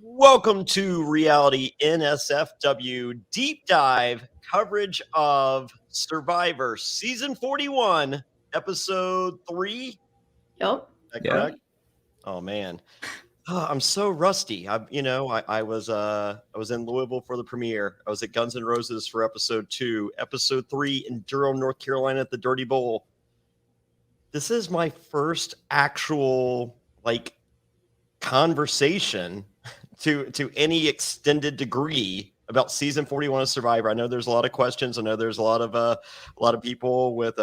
Welcome to Reality NSFW deep dive coverage of Survivor Season 41, Episode 3. Is Yep. that Yeah. correct? Oh man. I'm so rusty. I was in Louisville for the premiere. I was at Guns N' Roses for episode 2, episode 3 in Durham, North Carolina at the Dirty Bowl. This is my first actual conversation to any extended degree about season 41 of Survivor. I know there's a lot of questions. I know there's a lot of people with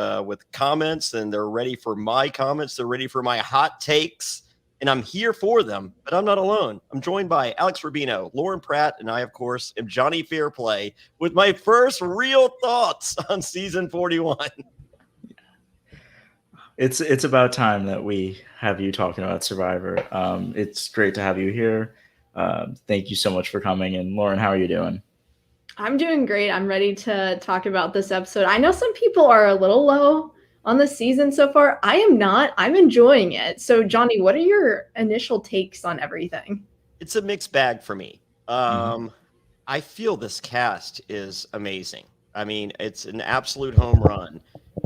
comments, and they're ready for my comments. They're ready for my hot takes, and I'm here for them. But I'm not alone. I'm joined by Alex Rubino, Lauren Pratt, and I, of course, am Jonny Fairplay with my first real thoughts on season 41. It's about time that we have you talking about Survivor. It's great to have you here. Thank you so much for coming. And Lauren, how are you doing? I'm doing great. I'm ready to talk about this episode. I know some people are a little low on the season so far. I am not. I'm enjoying it. So, Jonny, what are your initial takes on everything? It's a mixed bag for me. I feel this cast is amazing. I mean, it's an absolute home run.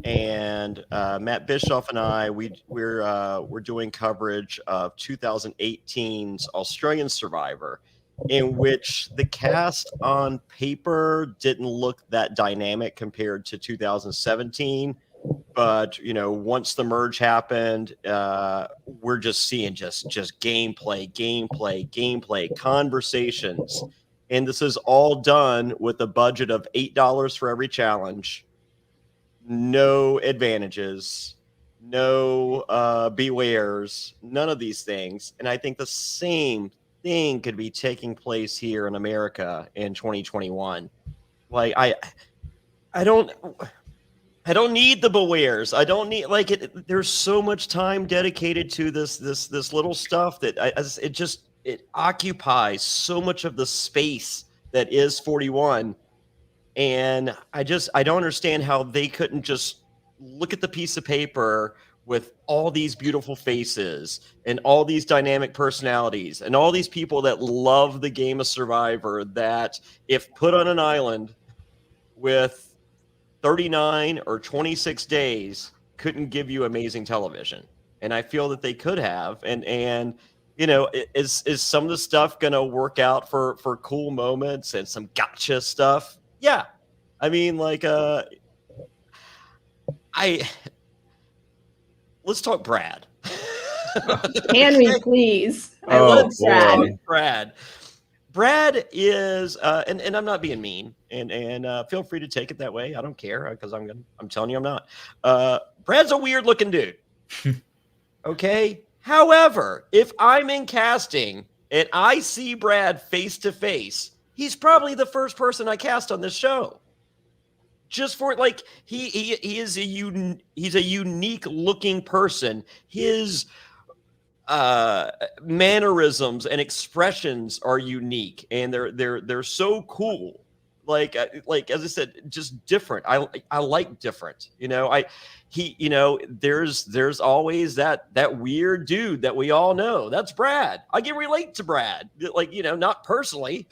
And Matt Bischoff and I, we're doing coverage of 2018's Australian Survivor, in which the cast on paper didn't look that dynamic compared to 2017. But once the merge happened, we're just seeing just gameplay, conversations, and this is all done with a budget of $8 for every challenge. No advantages, no bewares, none of these things. And I think the same thing could be taking place here in America in 2021. Like I don't need the bewares. I don't need there's so much time dedicated to this little stuff that it occupies so much of the space that is 41. And I don't understand how they couldn't just look at the piece of paper with all these beautiful faces and all these dynamic personalities and all these people that love the game of Survivor, that if put on an island with 39 or 26 days couldn't give you amazing television. And I feel that they could have. And is some of the stuff going to work out for cool moments and some gotcha stuff? Yeah. I mean, let's talk Brad. Can we please? I love boy. Brad. Brad is, and I'm not being mean, and feel free to take it that way. I don't care, because I'm telling you I'm not. Brad's a weird looking dude. Okay. However, if I'm in casting and I see Brad face to face, he's probably the first person I cast on this show. Just for he's a unique looking person. His mannerisms and expressions are unique, and they're so cool. Like as I said, just different. I like different. There's always that weird dude that we all know. That's Brad. I can relate to Brad. Not personally,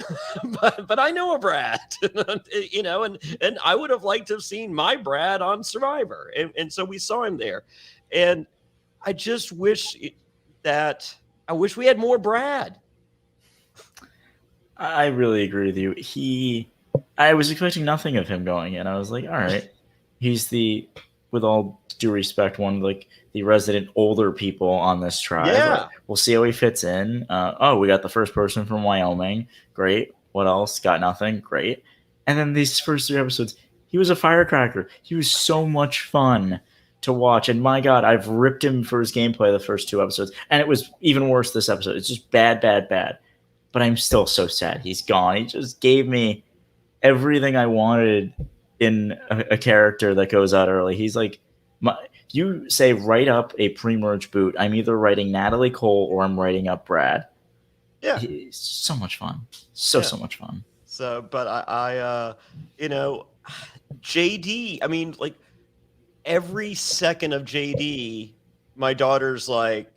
but I know a Brad. And I would have liked to have seen my Brad on Survivor, and so we saw him there. And I just wish we had more Brad. I really agree with you. I was expecting nothing of him going in. I was like, all right, he's with all due respect, one of the resident older people on this tribe. Yeah. We'll see how he fits in. We got the first person from Wyoming. Great. What else? Got nothing. Great. And then these first 3 episodes, he was a firecracker. He was so much fun to watch. And my God, I've ripped him for his gameplay the first 2 episodes. And it was even worse this episode. It's just bad. But I'm still so sad he's gone. He just gave me everything I wanted in a character that goes out early. He's like, you say write up a pre-merge boot, I'm either writing Natalie Cole or I'm writing up Brad. Yeah. He's so much fun. So much fun. So, but I JD, I mean, every second of JD, my daughter's like,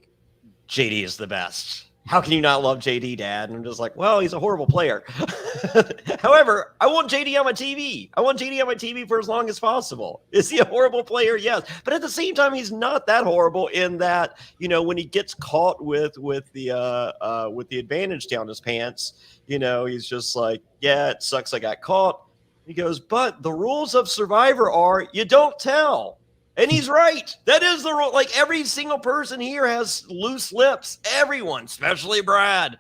JD is the best. how can you not love JD, Dad? And I'm just like, well, he's a horrible player. However, I want JD on my TV. I want JD on my TV for as long as possible. Is he a horrible player? Yes. But at the same time, he's not that horrible in that, when he gets caught with the advantage down his pants, he's just like, yeah, it sucks I got caught. He goes, but the rules of Survivor are you don't tell. And he's right. That is the rule. Like, every single person here has loose lips. Everyone, especially Brad.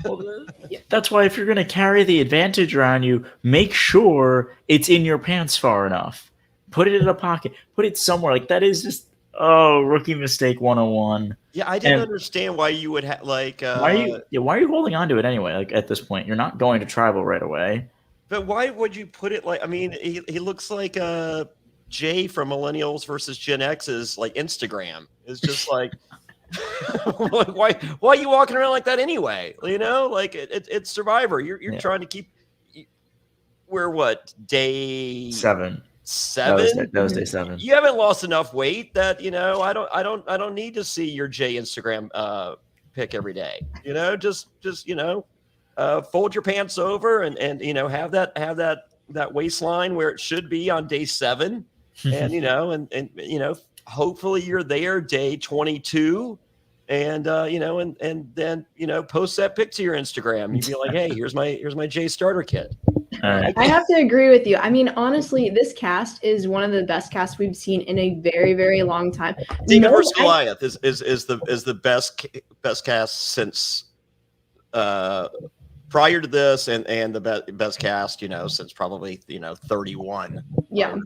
Well, that's why if you're going to carry the advantage around you, make sure it's in your pants far enough. Put it in a pocket. Put it somewhere. Like, that is just, rookie mistake 101. Yeah, I didn't understand why you would have, like... why are you holding on to it anyway, like, at this point? You're not going to tribal right away. But why would you put it like... I mean, he looks like... Jay from Millennials versus Gen X's like Instagram is just like, why are you walking around like that anyway? Like it's Survivor. You're trying to keep. We're what, day 7? 7. That was day 7. You haven't lost enough weight that I don't need to see your Jay Instagram pic every day. Just fold your pants over and have that waistline where it should be on day 7. And hopefully you're there day 22 and then post that pic to your Instagram. You'd be like, hey, here's my Jay starter kit. Right. I have to agree with you. I mean, honestly, this cast is one of the best casts we've seen in a very, very long time. David vs. Goliath is the best cast since prior to this and the best cast, since probably 31. Yeah.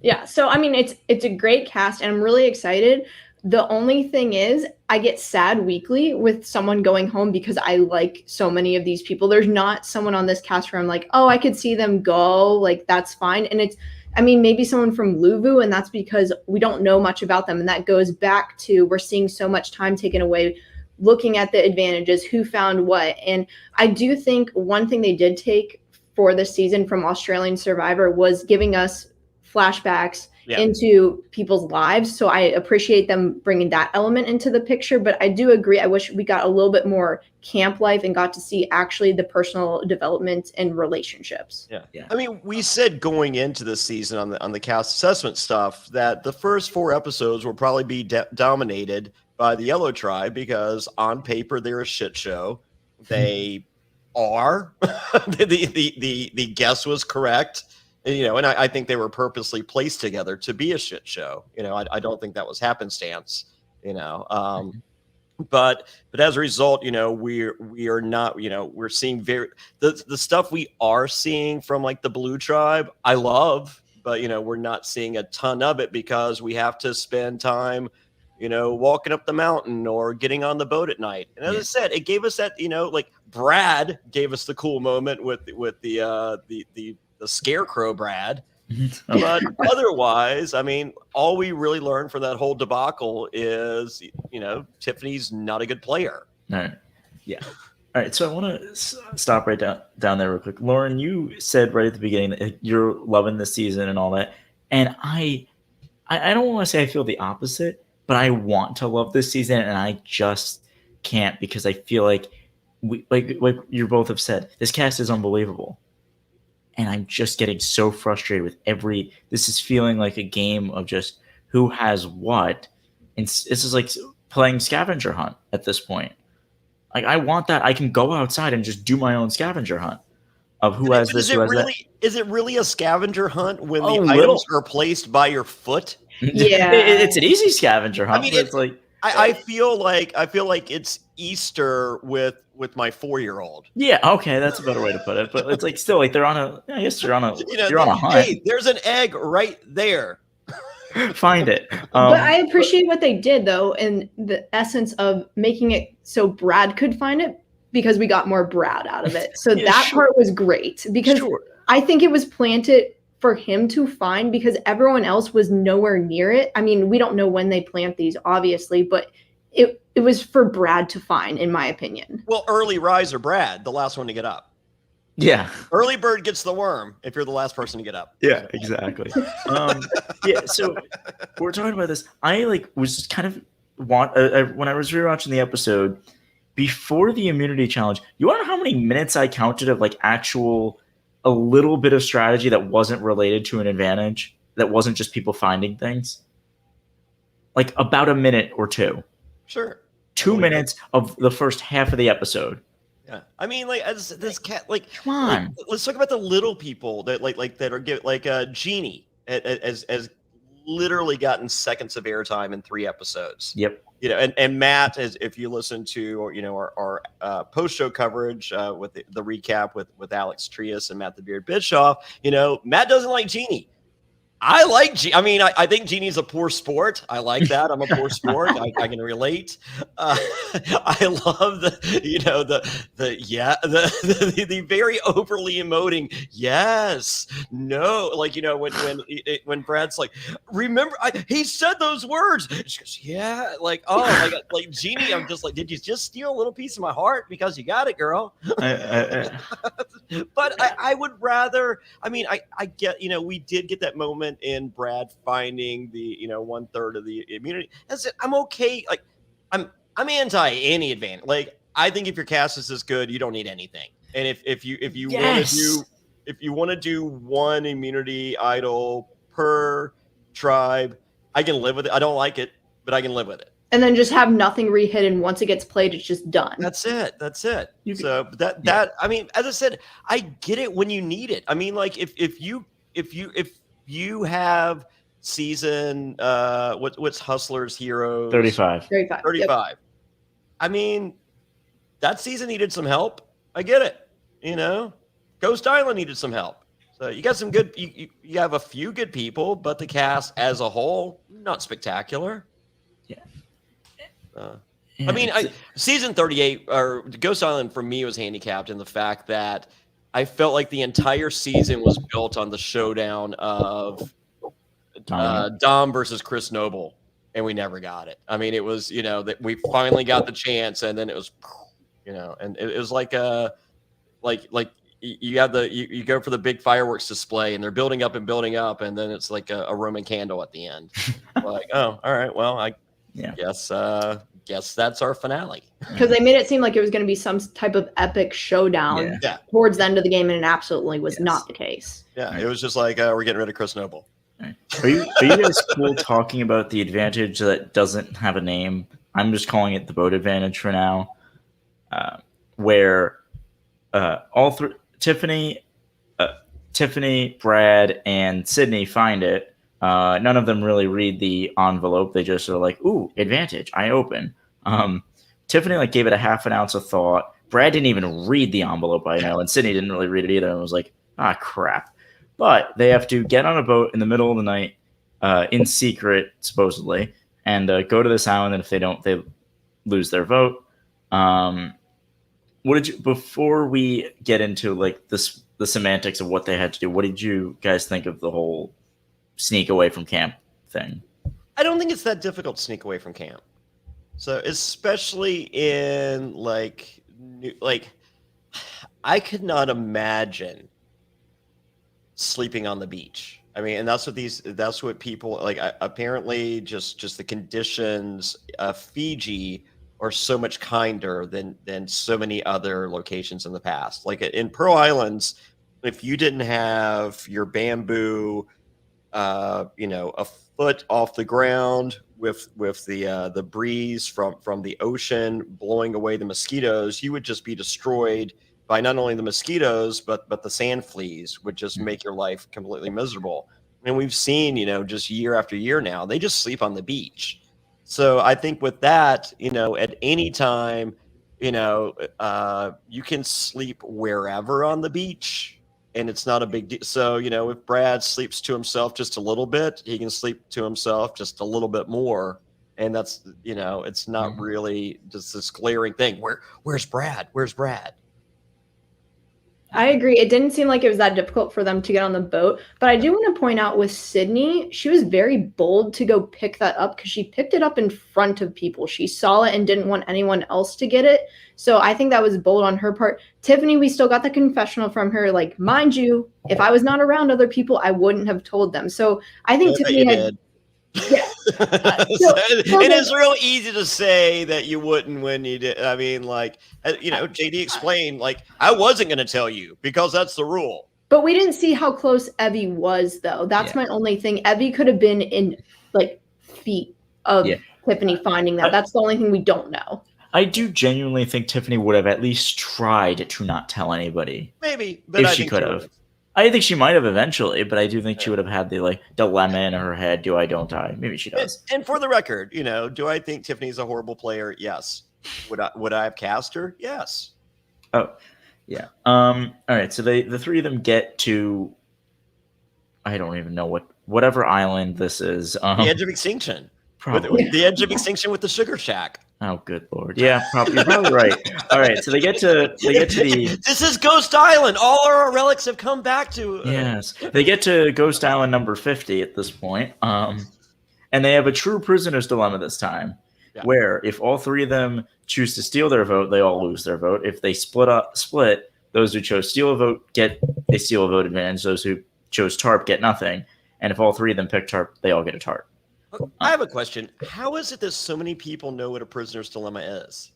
Yeah. So I mean, it's a great cast, and I'm really excited. The only thing is, I get sad weekly with someone going home because I like so many of these people. There's not someone on this cast where I'm like, oh, I could see them go. Like, that's fine. And maybe someone from Luvu, and that's because we don't know much about them. And that goes back to, we're seeing so much time taken away looking at the advantages, who found what. And I do think one thing they did take for this season from Australian Survivor was giving us flashbacks into people's lives. So I appreciate them bringing that element into the picture, but I do agree. I wish we got a little bit more camp life and got to see actually the personal development and relationships. Yeah. I mean, we said going into this season on the cast assessment stuff that the first 4 episodes will probably be dominated by the Yellow Tribe because on paper they're a shit show. They are. the guess was correct. And I think they were purposely placed together to be a shit show. I don't think that was happenstance. But as a result, we are not. We're seeing the stuff we are seeing from like the Blue Tribe. I love, but we're not seeing a ton of it because we have to spend time, walking up the mountain or getting on the boat at night. And as I said, it gave us that, like Brad gave us the cool moment with the scarecrow Brad. But otherwise, I mean, all we really learned from that whole debacle is, Tiffany's not a good player. All right. Yeah. All right. So I want to stop right down there real quick. Lauren, you said right at the beginning that you're loving the season and all that. And I don't want to say I feel the opposite, but I want to love this season and I just can't because I feel like like you both have said, this cast is unbelievable. And I'm just getting so frustrated with this is feeling like a game of just who has what. And this is like playing scavenger hunt at this point. Like, I want that. I can go outside and just do my own scavenger hunt of who has this, who has that. Is it really a scavenger hunt when the items are placed by your foot? Yeah. It's an easy scavenger hunt. I mean, it's like, I feel like it's Easter with my 4-year-old. Yeah, okay, that's a better way to put it. But it's like still like they're on a. I guess you're on a hunt. Hey, there's an egg right there. Find it. But I appreciate what they did though, in the essence of making it so Brad could find it because we got more Brad out of it. So that part was great because I think it was planted for him to find because everyone else was nowhere near it. I mean, we don't know when they plant these, obviously, but it was for Brad to find, in my opinion. Well, early riser Brad, the last one to get up. Yeah. Early bird gets the worm if you're the last person to get up. Yeah, exactly. So we're talking about this. I was kind of when I was rewatching the episode, before the immunity challenge, you want to know how many minutes I counted of like actual a little bit of strategy that wasn't related to an advantage, that wasn't just people finding things? Like about a minute or two. Sure. 2 minutes of the first half of the episode. Yeah, I mean, like as this cat, like come on, like, let's talk about the little people that like that are like Jeannie as literally gotten seconds of airtime in 3 episodes. Yep. You know, and Matt, as if you listen to our post show coverage with the recap with Alex Trias and Matt the Beard Bischoff, Matt doesn't like Jeannie. I like I think Jeannie's a poor sport. I like that. I'm a poor sport. I can relate. I love the very overly emoting yes, no, like when Brad's like, remember he said those words. She goes, yeah, like oh my god, like Jeannie. I'm just like, did you just steal a little piece of my heart because you got it, girl? But I would rather. I mean, I get we did get that moment in Brad finding the 1/3 of the immunity. That's it. I'm okay. Like I'm anti any advantage. Like I think if your cast is this good, you don't need anything. And if you want to do one immunity idol per tribe, I can live with it. I don't like it, but I can live with it. And then just have nothing rehidden. Once it gets played, it's just done. That's it. That I mean, as I said, I get it when you need it. I mean, like if you have season what's Hustlers Heroes 35. Yep. I mean, that season needed some help. I get it. Ghost Island needed some help. So you got some good you have a few good people, but the cast as a whole not spectacular. I mean, season 38 or Ghost Island for me was handicapped in the fact that I felt like the entire season was built on the showdown of Dom versus Chris Noble, and we never got it. I mean, it was that we finally got the chance, and then it was and it was like you have you go for the big fireworks display, and they're building up, and then it's like a Roman candle at the end. Like, oh, all right, well, guess that's our finale. Because they made it seem like it was going to be some type of epic showdown towards the end of the game, and it absolutely was not the case. Yeah, it was just like we're getting rid of Chris Noble. Right. Are you guys cool talking about the advantage that doesn't have a name? I'm just calling it the boat advantage for now, where all three Tiffany, Brad, and Sydney find it. None of them really read the envelope. They just are like, ooh, advantage. I open. Tiffany gave it a half an ounce of thought. Brad didn't even read the envelope, I know, and Sydney didn't really read it either and was like, ah, crap. But they have to get on a boat in the middle of the night, in secret, supposedly, and go to this island, and if they don't, they lose their vote. What did you, before we get into the semantics of what they had to do, what did you guys think of the whole sneak away from camp thing? I don't think it's that difficult to sneak away from camp. So especially in I could not imagine sleeping on the beach. I mean, and that's what people apparently just the conditions of Fiji are so much kinder than so many other locations in the past. Like in Pearl Islands, if you didn't have your bamboo a foot off the ground with the breeze from the ocean blowing away the mosquitoes, you would just be destroyed by not only the mosquitoes but the sand fleas would just make your life completely miserable. And we've seen just year after year now, they just sleep on the beach. So I think with that, at any time, you can sleep wherever on the beach. And it's not a big deal. So, if Brad sleeps to himself just a little bit, he can sleep to himself just a little bit more. And that's, it's not really just this glaring thing. Where's Brad? Where's Brad? I agree. It didn't seem like it was that difficult for them to get on the boat. But I do want to point out with Sydney, she was very bold to go pick that up because she picked it up in front of people. She saw it and didn't want anyone else to get it. So I think that was bold on her part. Tiffany, we still got the confessional from her. Like, mind you, if I was not around other people, I wouldn't have told them. So I think Tiffany had Yeah. And it's real easy to say that you wouldn't when you did. I mean, like, JD explained, like, I wasn't going to tell you because that's the rule. But we didn't see how close Evie was, though. That's my only thing. Evie could have been in, like, feet of Tiffany finding that. That's the only thing we don't know. I do genuinely think Tiffany would have at least tried to not tell anybody. Maybe, but if she could have. I think she might have eventually, but I do think she would have had the dilemma in her head: do I, don't I? Maybe she does. And for the record, do I think Tiffany's a horrible player? Yes. Would I have cast her? Yes. Oh, yeah. All right. So the three of them get to, I don't even know whatever island this is. The edge of extinction. Probably the edge of extinction with the sugar shack. Oh, good Lord. Yeah, you're probably right. All right, so they get to the... This is Ghost Island. All our relics have come back to... Yes. They get to Ghost Island number 50 at this point. And they have a true prisoner's dilemma this time, where if all three of them choose to steal their vote, they all lose their vote. If they split, those who chose steal a vote get a steal a vote advantage. Those who chose tarp get nothing. And if all three of them pick tarp, they all get a tarp. I have a question. How is it that so many people know what a prisoner's dilemma is?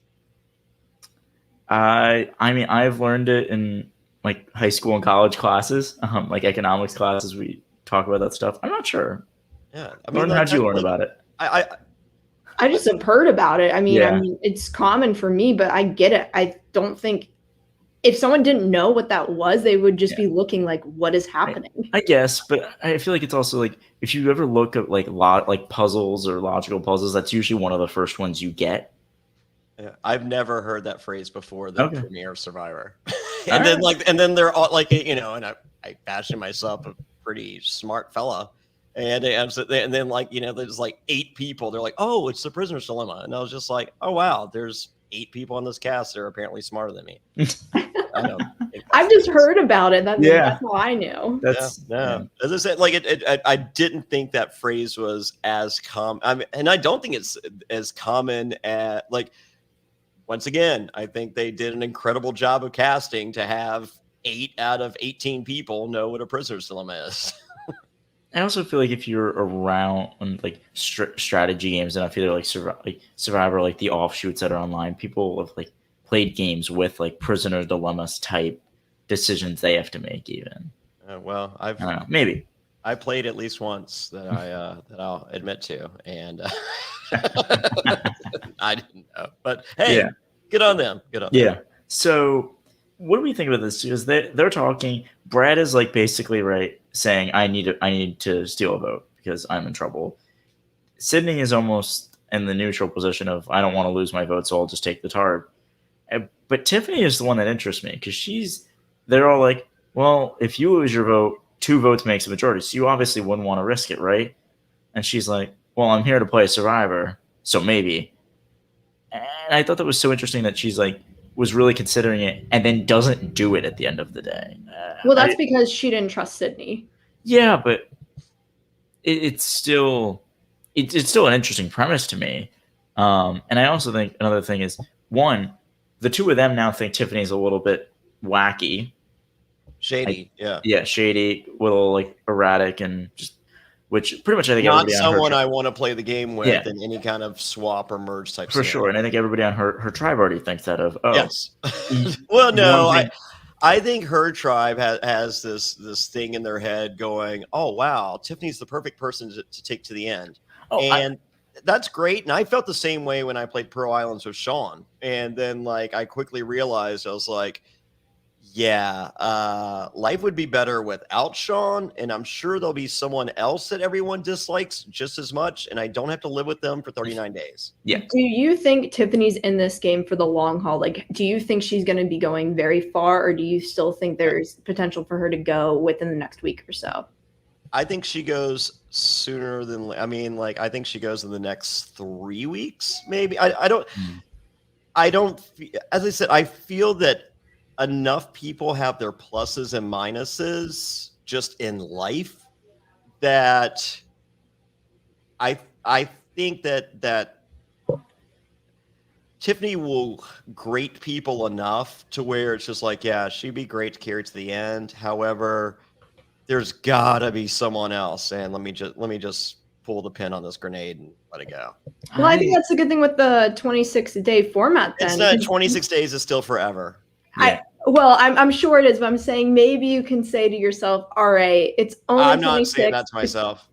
I mean, I've learned it in like high school and college classes, like economics classes. We talk about that stuff. I'm not sure. Yeah, I mean, how'd you learn about it? I just have heard about it. I mean, it's common for me, but I get it. I don't think if someone didn't know what that was, they would just be looking like, what is happening? I guess, but I feel like it's also like if you ever look at like puzzles or logical puzzles, that's usually one of the first ones you get. Yeah, I've never heard that phrase before the premiere of Survivor. and then they're all like, and I fashion myself a pretty smart fella. And then like, there's like 8 people. They're like, oh, it's the prisoner's dilemma. And I was just like, oh, wow, there's 8 people on this cast that are apparently smarter than me. I've just heard about it. That's how I knew. As I said, like I didn't think that phrase was as common. I mean, and I don't think it's as common as like. Once again, I think they did an incredible job of casting to have 8 out of 18 people know what a prisoner's dilemma is. I also feel like if you're around on like strategy games and I feel like Survivor, like the offshoots that are online, people have like played games with like prisoner dilemmas type decisions they have to make. Even well, I don't know, maybe I played at least once that I'll admit to, and I didn't know. But hey, good on them. Good on them. So what do we think about this? Because they're talking. Brad is like basically saying I need to steal a vote because I'm in trouble. Sydney is almost in the neutral position of I don't want to lose my vote, so I'll just take the tarp. But Tiffany is the one that interests me because they're all like, well, if you lose your vote, 2 votes makes a majority, so you obviously wouldn't want to risk it, right? And she's like, well, I'm here to play Survivor, so maybe. And I thought that was so interesting that she's like, was really considering it and then doesn't do it at the end of the day. Well, that's because she didn't trust Sydney. Yeah, but it's still an interesting premise to me. And I also think another thing is, one, the 2 of them now think Tiffany's a little bit wacky. Shady, shady, little like erratic, and just which pretty much I think not someone I want to play the game with in any kind of swap or merge type. For sure, and I think everybody on her tribe already thinks that of. Oh, yes. Well, no, I think her tribe has this thing in their head going, oh wow, Tiffany's the perfect person to take to the end, that's great. And I felt the same way when I played Pearl Islands with Sean, and then like I quickly realized I was like, life would be better without Sean, and I'm sure there'll be someone else that everyone dislikes just as much, and I don't have to live with them for 39 days. Yeah. Do you think Tiffany's in this game for the long haul? Like, do you think she's going to be going very far, or do you still think there's potential for her to go within the next week or so? I think she goes sooner than, I think she goes in the next 3 weeks, maybe. I don't, as I said, I feel that enough people have their pluses and minuses just in life that I think that Tiffany will grate people enough to where it's just like, yeah, she'd be great to carry to the end. However, there's gotta be someone else, and let me just pull the pin on this grenade and let it go. Well, I think that's a good thing with the 26-day format. Then It's not 26 days is still forever. Yeah. I'm sure it is, but I'm saying maybe you can say to yourself, "All right, it's only." I'm not 26. saying that to myself.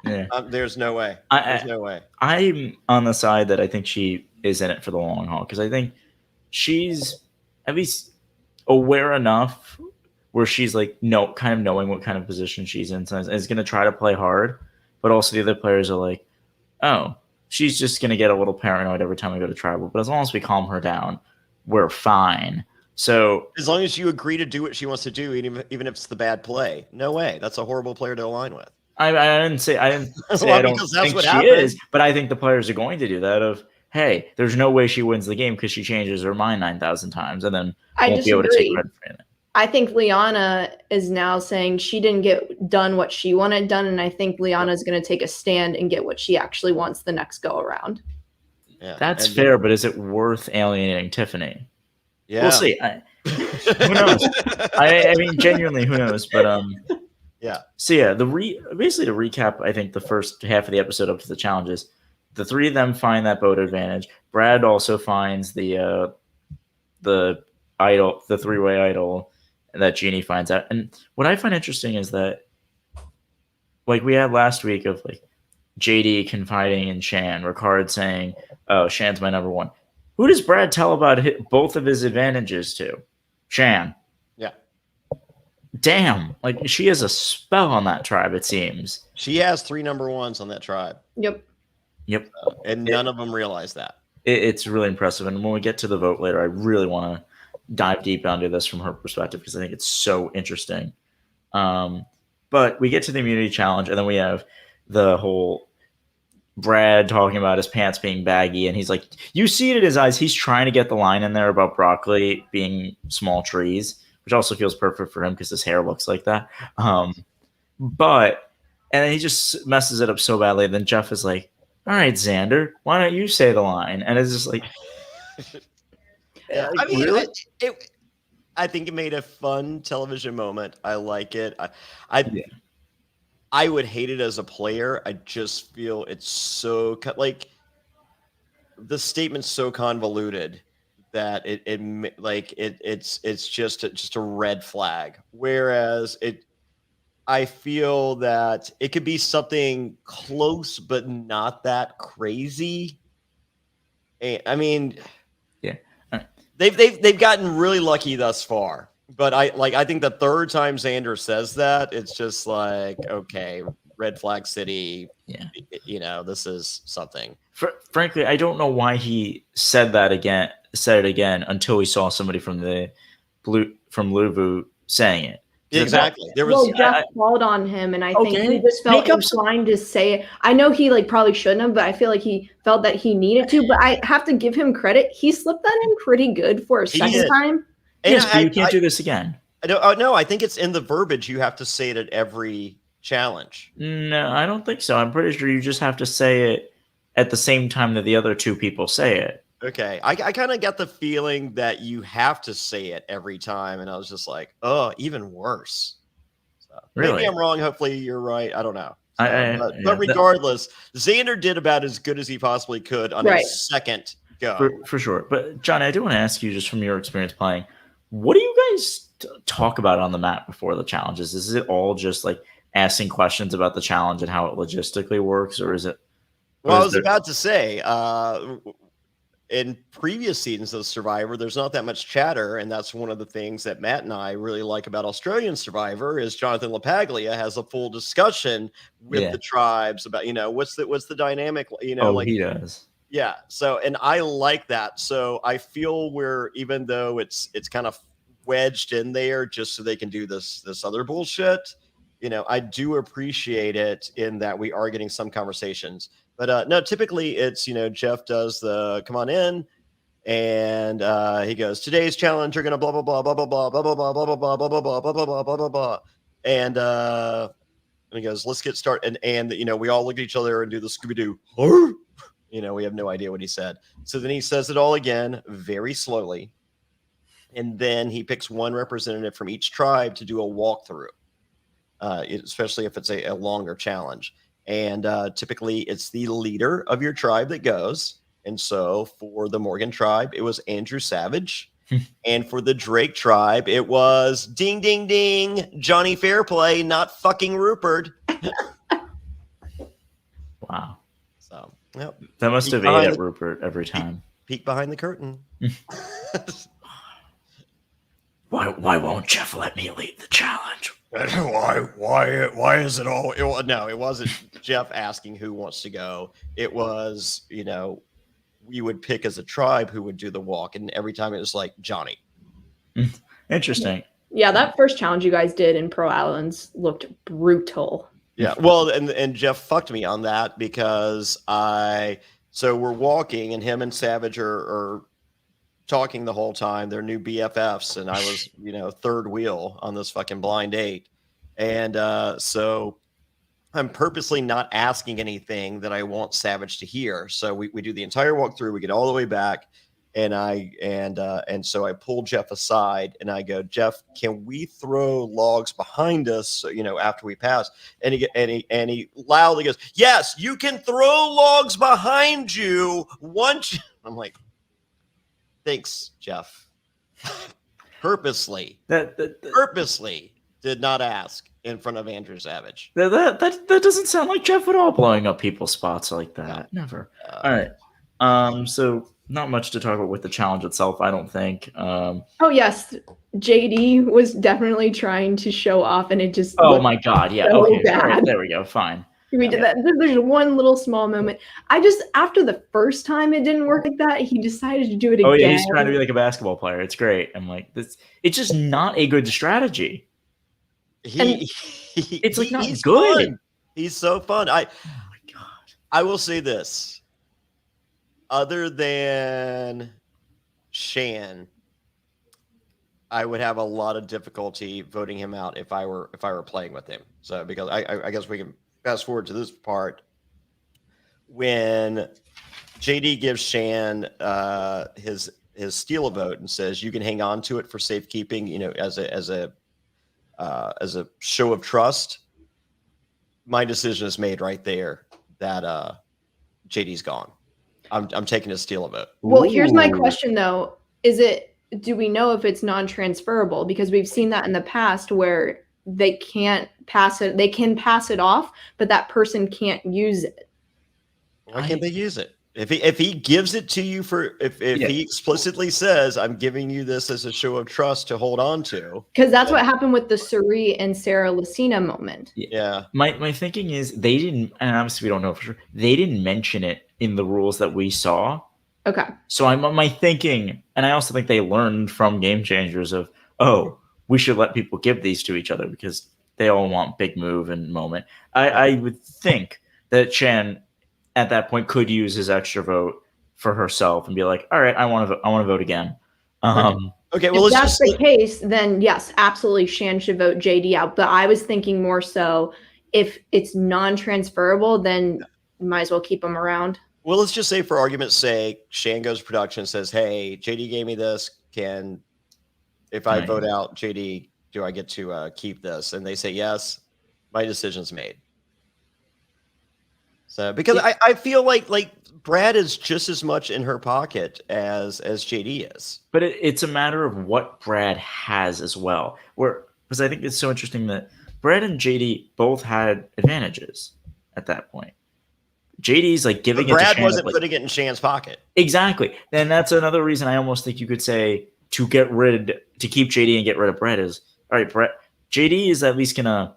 Yeah. There's no way. There's no way. I'm on the side that I think she is in it for the long haul because I think she's at least aware enough where she's like, kind of knowing what kind of position she's in, and is going to try to play hard, but also the other players are like, oh, she's just going to get a little paranoid every time we go to tribal, but as long as we calm her down, we're fine. So as long as you agree to do what she wants to do, even if it's the bad play, no way. That's a horrible player to align with. I didn't say I Well, I don't that's think what she happened. is, but I think the players are going to do that. Of hey, there's no way she wins the game because she changes her mind 9,000 times, and then won't be able to take credit for anything. I think Liana is now saying she didn't get done what she wanted done, and I think Liana is going to take a stand and get what she actually wants the next go around. Yeah, that's fair, but is it worth alienating Tiffany? Yeah, we'll see. Who knows? I mean, genuinely, who knows? But yeah. So yeah, basically to recap, I think the first half of the episode up to the challenges, the three of them find that boat advantage. Brad also finds the idol, the three-way idol that Jeannie finds out. And what I find interesting is that, like we had last week of like JD confiding in Shan, Ricard saying, "Oh, Shan's my number one." Who does Brad tell about both of his advantages to? Shan. Yeah. Damn, like she has a spell on that tribe, it seems. She has 3 number ones on that tribe. Yep. And none of them realize that. It's really impressive. And when we get to the vote later, I really want to dive deep into this from her perspective because I think it's so interesting. But we get to the immunity challenge, and then we have the whole Brad talking about his pants being baggy, and he's like, you see it in his eyes. He's trying to get the line in there about broccoli being small trees, which also feels perfect for him because his hair looks like that. But then he just messes it up so badly. Then Jeff is like, all right, Xander, why don't you say the line? And it's just like, yeah, I mean, really? I think it made a fun television moment. I like it. I would hate it as a player. I just feel it's so like the statement's so convoluted that it's just a red flag. Whereas I feel that it could be something close, but not that crazy. And I mean, yeah, they've gotten really lucky thus far. But I think the third time Xander says that, it's just like, okay, red flag city. Yeah, this is something. Frankly, I don't know why he said it again until we saw somebody from Luvu saying it. Exactly. Jeff called on him, and I think he just felt inclined to say it. I know he probably shouldn't have, but I feel like he felt that he needed to. But I have to give him credit; he slipped that in pretty good for a second time. Yes, but you can't do this again. No, I think it's in the verbiage. You have to say it at every challenge. No, I don't think so. I'm pretty sure you just have to say it at the same time that the other two people say it. Okay. I kind of got the feeling that you have to say it every time. And I was just like, oh, even worse. So, really? Maybe I'm wrong. Hopefully you're right. I don't know. But regardless, Xander did about as good as he possibly could on his second go. For sure. But, John, I do want to ask you, just from your experience playing, what do you guys talk about on the map before the challenges? Is it all just like asking questions about the challenge and how it logistically works, or is it? Well, I was about to say, in previous seasons of Survivor, there's not that much chatter, and that's one of the things that Matt and I really like about Australian Survivor is Jonathan LaPaglia has a full discussion with the tribes about what's the dynamic, he does. Yeah. So, and I like that. So I feel even though it's kind of wedged in there just so they can do this other bullshit, I do appreciate it in that we are getting some conversations. But no, typically it's, Jeff does the come on in and he goes, today's challenge, you're going to blah, blah, blah, blah, blah, blah, blah, blah, blah, blah, blah, blah, blah, blah, blah, blah, blah, blah, blah. And he goes, let's get started. And we all look at each other and do the Scooby-Doo. We have no idea what he said. So then he says it all again, very slowly. And then he picks one representative from each tribe to do a walkthrough, especially if it's a longer challenge. And typically it's the leader of your tribe that goes. And so for the Morgan tribe, it was Andrew Savage. And for the Drake tribe, it was ding, ding, ding, Jonny Fairplay, not fucking Rupert. Wow. So, yep. That must have ate at Rupert every time. Peek behind the curtain. Why won't Jeff let me lead the challenge? Why is it all? It wasn't Jeff asking who wants to go. It was, we would pick as a tribe who would do the walk, and every time it was like Jonny. Interesting. Yeah, that first challenge you guys did in Pro Islands looked brutal. Yeah, well, and Jeff fucked me on that because so we're walking, and him and Savage are talking the whole time. They're new BFFs, and I was, third wheel on this fucking blind date. And so I'm purposely not asking anything that I want Savage to hear. So we do the entire walkthrough, we get all the way back, and so I pull Jeff aside and I go, Jeff, can we throw logs behind us, after we pass? And he loudly goes, yes, you can throw logs behind you once. I'm like, thanks, Jeff. Purposely did not ask in front of Andrew Savage. That doesn't sound like Jeff at all, blowing up people's spots like that. No. Never. All right. So not much to talk about with the challenge itself, I don't think. Oh yes, JD was definitely trying to show off, and it just. Oh my God! Yeah. So okay. bad. All right, there we go. Fine. We did that. There's one little small moment. After the first time it didn't work like that, he decided to do it again. Oh yeah, he's trying to be like a basketball player. It's great. I'm like, it's just not a good strategy. It's like not he's good. Fun. He's so fun. Oh my God. I will say this. Other than Shan, I would have a lot of difficulty voting him out if I were playing with him. So because I guess we can fast forward to this part when JD gives Shan his steal a vote and says you can hang on to it for safekeeping, as a show of trust. My decision is made right there that JD's gone. I'm taking a steal a vote. Well, here's my question though: do we know if it's non-transferable? Because we've seen that in the past where they can't pass it. They can pass it off, but that person can't use it. Why can't they use it? If he gives it to you if he explicitly says, I'm giving you this as a show of trust to hold on to. Because that's what happened with the Suri and Sarah Lucina moment. Yeah. My thinking is they didn't, and obviously we don't know for sure, they didn't mention it in the rules that we saw. Okay. So my thinking, and I also think they learned from Game Changers of, we should let people give these to each other because they all want big move and moment. I would think that Shan at that point could use his extra vote for herself and be like, all right, I want to vote again. Okay, well, if that's the case, then yes, absolutely Shan should vote JD out. But I was thinking more so if it's non-transferable, then you might as well keep them around. Well, let's just say for argument's sake, Shan goes to production and says, hey, JD gave me this. If I vote out JD, do I get to keep this? And they say, yes, my decision's made. So, because I feel like Brad is just as much in her pocket as JD is. But it's a matter of what Brad has as well. Because I think it's so interesting that Brad and JD both had advantages at that point. JD's like giving it to Shan. Brad wasn't putting it in Shan's pocket. Exactly. And that's another reason I almost think you could say to keep JD and get rid of Brad is, all right, Brad, JD is at least gonna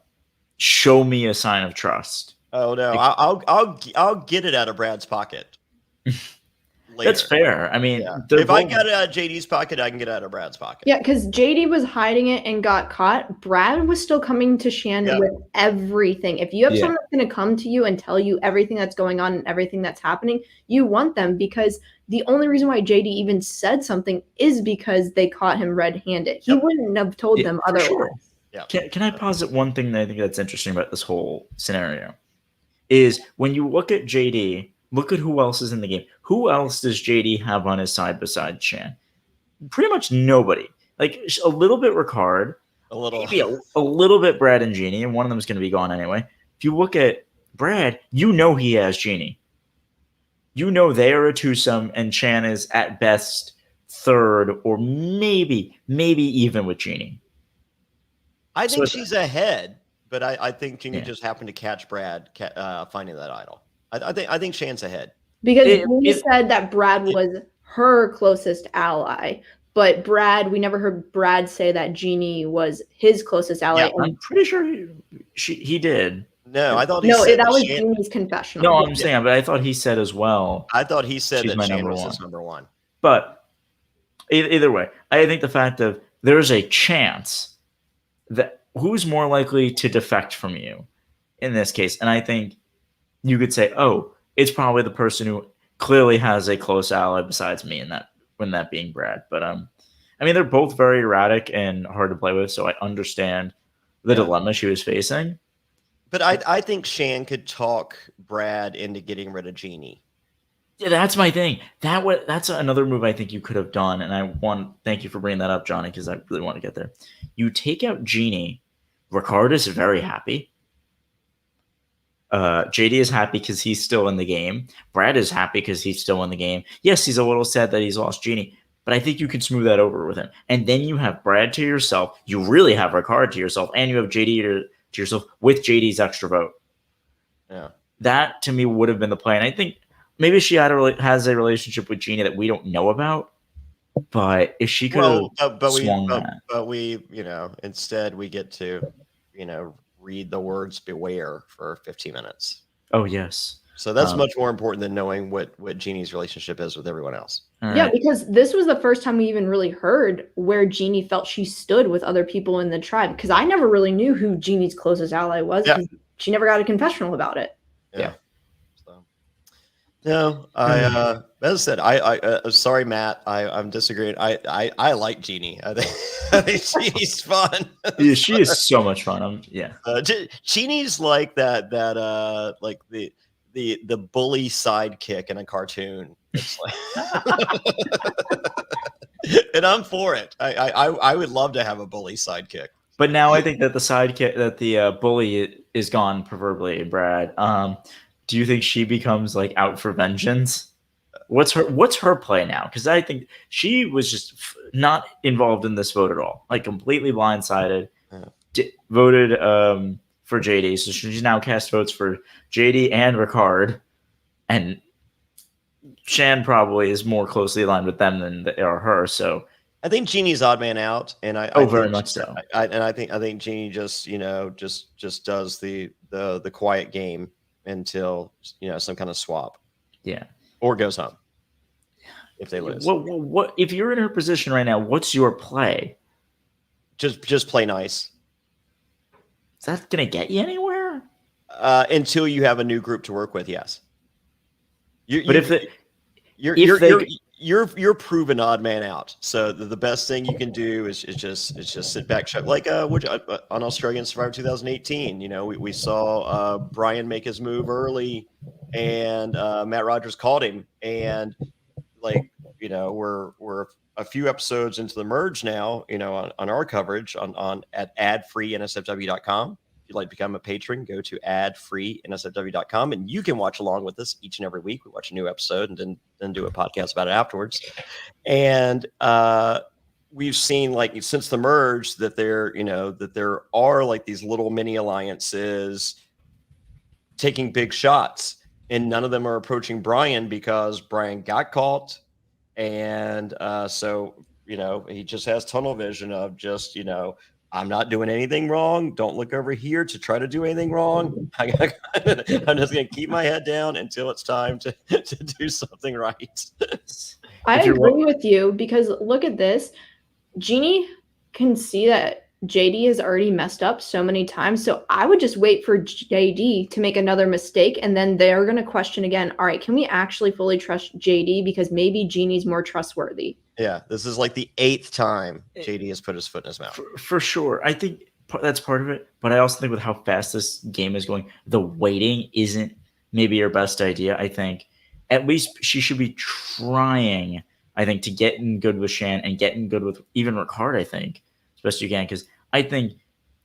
show me a sign of trust. Oh no, I'll get it out of Brad's pocket. Later. That's fair. I mean, if I got it out of JD's pocket, I can get it out of Brad's pocket. Yeah, because JD was hiding it and got caught. Brad was still coming to Shan with everything. If you have someone that's going to come to you and tell you everything that's going on and everything that's happening, you want them, because the only reason why JD even said something is because they caught him red-handed. He wouldn't have told them otherwise. Sure. Yeah. Can I posit one thing that I think that's interesting about this whole scenario? Is when you look at JD, look at who else is in the game. Who else does JD have on his side besides Shan? Pretty much nobody. Like a little bit Ricard, maybe a little bit Brad and Jeannie, and one of them is going to be gone anyway. If you look at Brad, you know he has Jeannie. You know they are a twosome, and Chan is at best third, or maybe even with Jeannie. I think she's ahead, but I think Jeannie Yeah. just happened to catch Brad finding that idol. I think Shan's ahead. Because we said that Brad was her closest ally, but Brad, we never heard Brad say that Jeannie was his closest ally. Yeah, I'm pretty sure he did. No, I thought he said that was Jeannie's confessional. No, I'm saying, but I thought he said as well. I thought he said She's that my Shan number was one. his number one. But either way, I think the fact of there's a chance that who's more likely to defect from you in this case, and I think you could say, oh, it's probably the person who clearly has a close ally besides me, and that being Brad. But I mean, they're both very erratic and hard to play with, so I understand the dilemma she was facing. But I think Shan could talk Brad into getting rid of Jeannie. Yeah, that's my thing. That's another move I think you could have done, and thank you for bringing that up, Johnny, because I really want to get there. You take out Jeannie. Ricard is very happy. JD is happy because he's still in the game. Brad is happy because he's still in the game. Yes, he's a little sad that he's lost Jeannie, but I think you can smooth that over with him. And then you have Brad to yourself. You really have Ricard to yourself, and you have JD to yourself with JD's extra vote. Yeah, that to me would have been the play. And I think maybe she has a relationship with Jeannie that we don't know about. But if she could swung that. But we, instead we get to, read the words "beware" for 15 minutes. Oh yes. So that's much more important than knowing what Jeannie's relationship is with everyone else. Right. Yeah, because this was the first time we even really heard where Jeannie felt she stood with other people in the tribe. Because I never really knew who Jeannie's closest ally was. Yeah. She never got a confessional about it. Yeah. So, no, as I said, I sorry, Matt. I'm disagreeing. I like Jeannie. I think she's fun. Yeah, she is so much fun. Jeannie's like that like the bully sidekick in a cartoon. It's like, and I'm for it. I would love to have a bully sidekick. But now I think that the sidekick, that the bully is gone, proverbially, Brad. Do you think she becomes like out for vengeance? What's her play now? Because I think she was just not involved in this vote at all, like completely blindsided. Voted for JD, so she's now cast votes for JD and Ricard, and Shan probably is more closely aligned with them than they are her. So I think Jeannie's odd man out, and I very much so. I think Jeannie just just does the quiet game until some kind of swap, or goes home if they lose. What if you're in her position right now? What's your play? Just play nice. Is that gonna get you anywhere? Until you have a new group to work with, yes. You're proven odd man out. So the best thing you can do is just sit back, like on Australian Survivor 2018. We saw Brian make his move early, and Matt Rogers called him, and we're a few episodes into the merge now, on our coverage at adfreeNSFW.com. If you'd like to become a patron, go to adfreeNSFW.com, and you can watch along with us each and every week. We watch a new episode and then do a podcast about it afterwards. And we've seen, like, since the merge, that there are like these little mini alliances taking big shots, and none of them are approaching Brian because Brian got caught. And so, he just has tunnel vision of just, I'm not doing anything wrong. Don't look over here to try to do anything wrong. I'm just going to keep my head down until it's time to do something right. I agree with you, because look at this. Jeannie can see that JD has already messed up so many times. So I would just wait for JD to make another mistake, and then they're going to question again. All right, can we actually fully trust JD? Because maybe Jeannie's more trustworthy. Yeah, this is like the 8th time JD has put his foot in his mouth. For sure. I think that's part of it. But I also think with how fast this game is going, the waiting isn't maybe your best idea. I think at least she should be trying, I think, to get in good with Shan and get in good with even Ricard, I think, as best you can. Because I think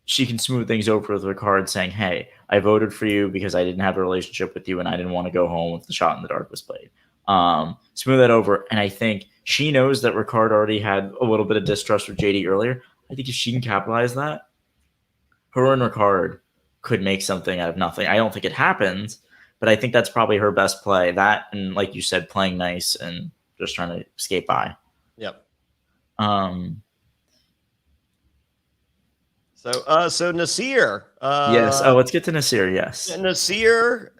she can smooth things over with her card saying, hey, I voted for you because I didn't have a relationship with you and I didn't want to go home if the shot in the dark was played. Smooth that over. And I think she knows that Ricard already had a little bit of distrust with JD earlier. I think if she can capitalize that, her and Ricard could make something out of nothing. I don't think it happens, but I think that's probably her best play. That and, like you said, playing nice and just trying to skate by. Yep. So Nasir. Yes. Let's get to Nasir. Yes. Nasir